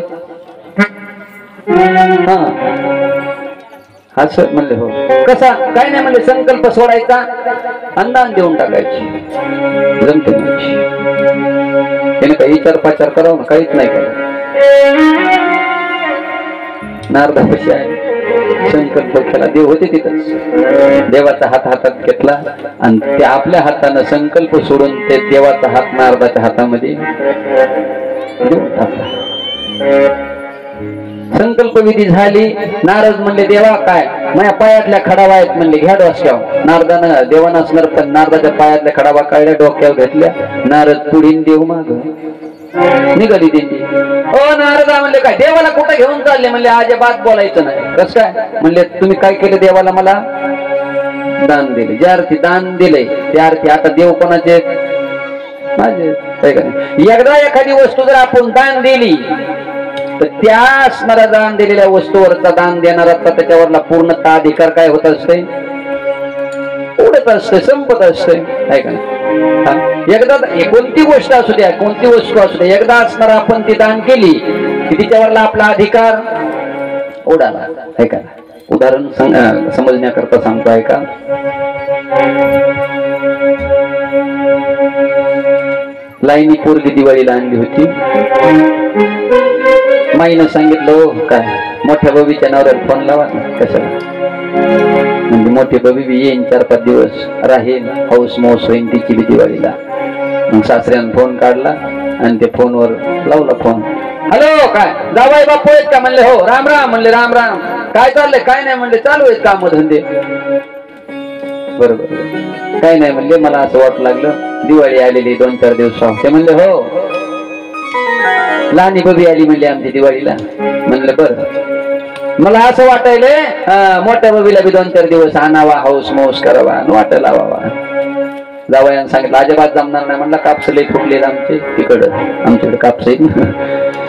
हा असं म्हणले हो. कसा काय नाही म्हणले, संकल्प सोडायचा आणि दान देऊन टाकायची. जमते म्हणजे त्याने काही विचार पाचार करावं ना, काहीच नाही केलं. नारदापाशी आहे, संकल्प केला. देव होते तिथंच. देवाचा हात हातात घेतला आणि ते आपल्या हातानं संकल्प सोडून ते देवाचा हात नारदाच्या हातामध्ये देऊन टाकला. संकल्प विधी झाली. नारद म्हणले देवा काय माझ्या पायातल्या खडावा आहेत म्हणले, घ्या डोक्यावर. नारदानं देवानं असणार पण नारदाच्या पायातल्या खडावा काढल्या, डोक्यावर घेतल्या. नारद पुढील देव माग निघाली दिंडी. ओ नारदा म्हणले काय देवाला कुठं घेऊन चालले. म्हणले अजिबात बोलायचं नाही. कसं काय. म्हणले तुम्ही काय केलं देवाला, मला दान दिले. ज्या अर्थी दान दिले त्या अर्थी आता देव कोणाचे माझे. एकदा एखादी वस्तू जर आपण दान दिली तर त्या असणारा दान दिलेल्या वस्तूवरचा दान देणारा त्याच्यावरला पूर्णतः अधिकार काय होत असते, उडत असते, संपत असते. आहे का एकदा कोणती गोष्ट असू द्या, कोणती वस्तू असू द्या, एकदा असणार आपण ती दान केली की तिच्यावरला आपला अधिकार उडाला. आहे का. उदाहरण समजण्याकरता सांगतोय का. लाईनी पोरगी दिवाळीला आणली होती. माईनं सांगितलं हो काय मोठ्या बबीच्या नवऱ्याला फोन लावा कशाला. म्हणजे मोठी बबी बी येईन 4-5 दिवस राहील, हाऊस मौस होईन तिची बी दिवाळीला. मग सासऱ्यानं फोन काढला आणि ते फोनवर लावला फोन. हॅलो काय जावाई बापू आहेत का. म्हणले हो. राम राम. म्हणले राम राम. काय चाललंय. काय नाही म्हणले चालू आहेत काम धंदे. बरोबर काय नाही म्हणले, मला असं वाटू लागलं दिवाळी आलेली 2-4 दिवस. ते म्हणले हो. लहानी बबी आली म्हणले आमची दिवाळीला. म्हणलं बरं मला असं वाटायलंय मोठ्या बबीला बी 2-4 दिवस आणावा, हाऊस मौस करावा, वाटा लावावा. जावयानं सांगितलं अजिबात जमणार नाही. म्हणलं कापस लय फुटलेलं आमचे तिकडं, आमच्याकडे कापस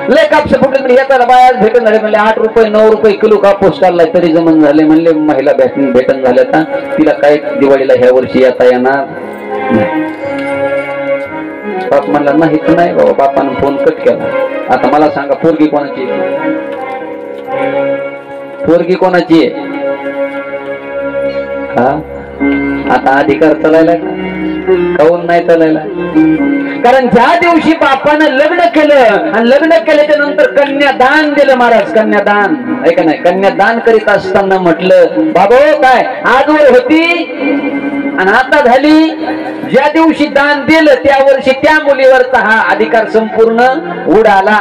लय कापस फुटले. येताना बायाच भेटून झाले म्हणले 8 रुपये 9 रुपये किलो कापूस काढलाय तरी जमन झाले. म्हणले महिला भेटून झाल्या आता तिला काय दिवाळीला ह्या वर्षी येता येणार. बाप म्हणला नाही तर नाही बाबा. बापानं फोन कट केला. आता मला सांगा पोरगी कोणाची आहे. पोरगी कोणाची आहे. हा आता अधिकार चालायला काऊन नाही चालायला. कारण ज्या दिवशी बापानं लग्न केलं आणि लग्न केल्याच्या नंतर कन्यादान दिलं महाराज. कन्यादान आहे का नाही. कन्यादान करीत असताना म्हटलं बाबा काय आजवर होती आणि आता झाली. ज्या दिवशी दान दिलं त्या वर्षी त्या मुलीवरचा हा अधिकार संपूर्ण उडाला.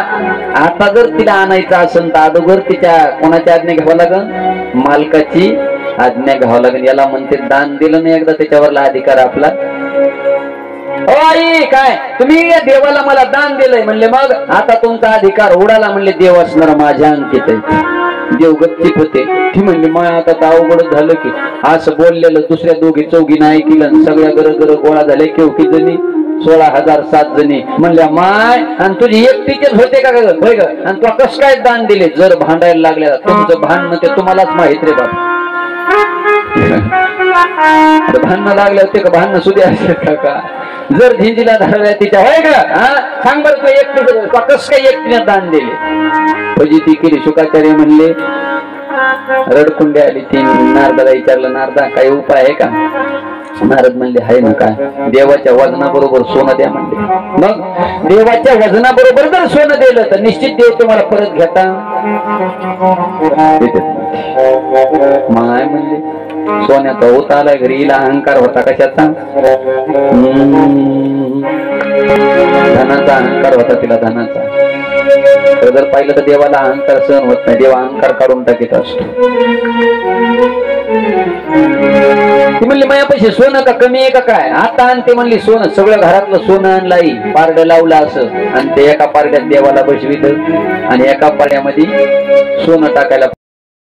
आता जर तिला आणायचं असेल तर अगोदर तिच्या कोणाची आज्ञा घ्यावं लागेल, मालकाची आज्ञा घ्यावं लागेल. याला म्हणते दान दिलं नाही एकदा त्याच्यावरला अधिकार आपला. ओ आई काय तुम्ही देवाला मला दान दिलंय म्हणले मग आता तुमचा अधिकार उडाला. म्हणले देव असणार माझ्या अंकित आहे. देव गच्चीत होते. ती म्हणली मग आता तर अवघड झालं की असं बोललेलं दुसऱ्या 2-4 ऐकलं. सगळ्या घर गोळा झाले केवकी जणी 16,007 जणी. म्हणल्या माय आणि तुझी एकटीचेच होते का होय ग. आणि तू कसं काय दान दिले. जर भांडायला लागल्या तुमचं भांडण ते तुम्हालाच माहित रे बाबा. भांडणं लागले होते का भांडणं सुद्धा असतात का. जर झिंजीला धरल्या तिच्या होय का. सांग बरं तू एकटी कसं काय एकटीने दान दिले. फजिती केली. शुकाचार्य म्हणले रडकुंडी आली ती नारदाला विचारलं, नारदा काही उपाय आहे का? नारद म्हणले आहे ना, काय? देवाच्या वजनाबरोबर सोनं द्या म्हणले. मग देवाच्या वजनाबरोबर जर सोनं दिलं तर निश्चित देव तुम्हाला परत घेता माय म्हणले. सोन्याचा होत आलाय घरी, हिला अहंकार होता कशाचा? धनाचा अहंकार होता तिला, धनाचा. तर जर पाहिलं तर देवाला अहंकार सहन होत नाही, देवा अहंकार काढून टाकीत असतो. ती म्हणली माझ्यापाशी सोनं का कमी आहे का काय? आता आणते म्हणली सोनं, सगळं घरातलं सोनं आणलाई, पारड लावलं असं, आणि ते एका पारड्यात देवाला बसवित आणि एका पाड्यामध्ये सोनं टाकायला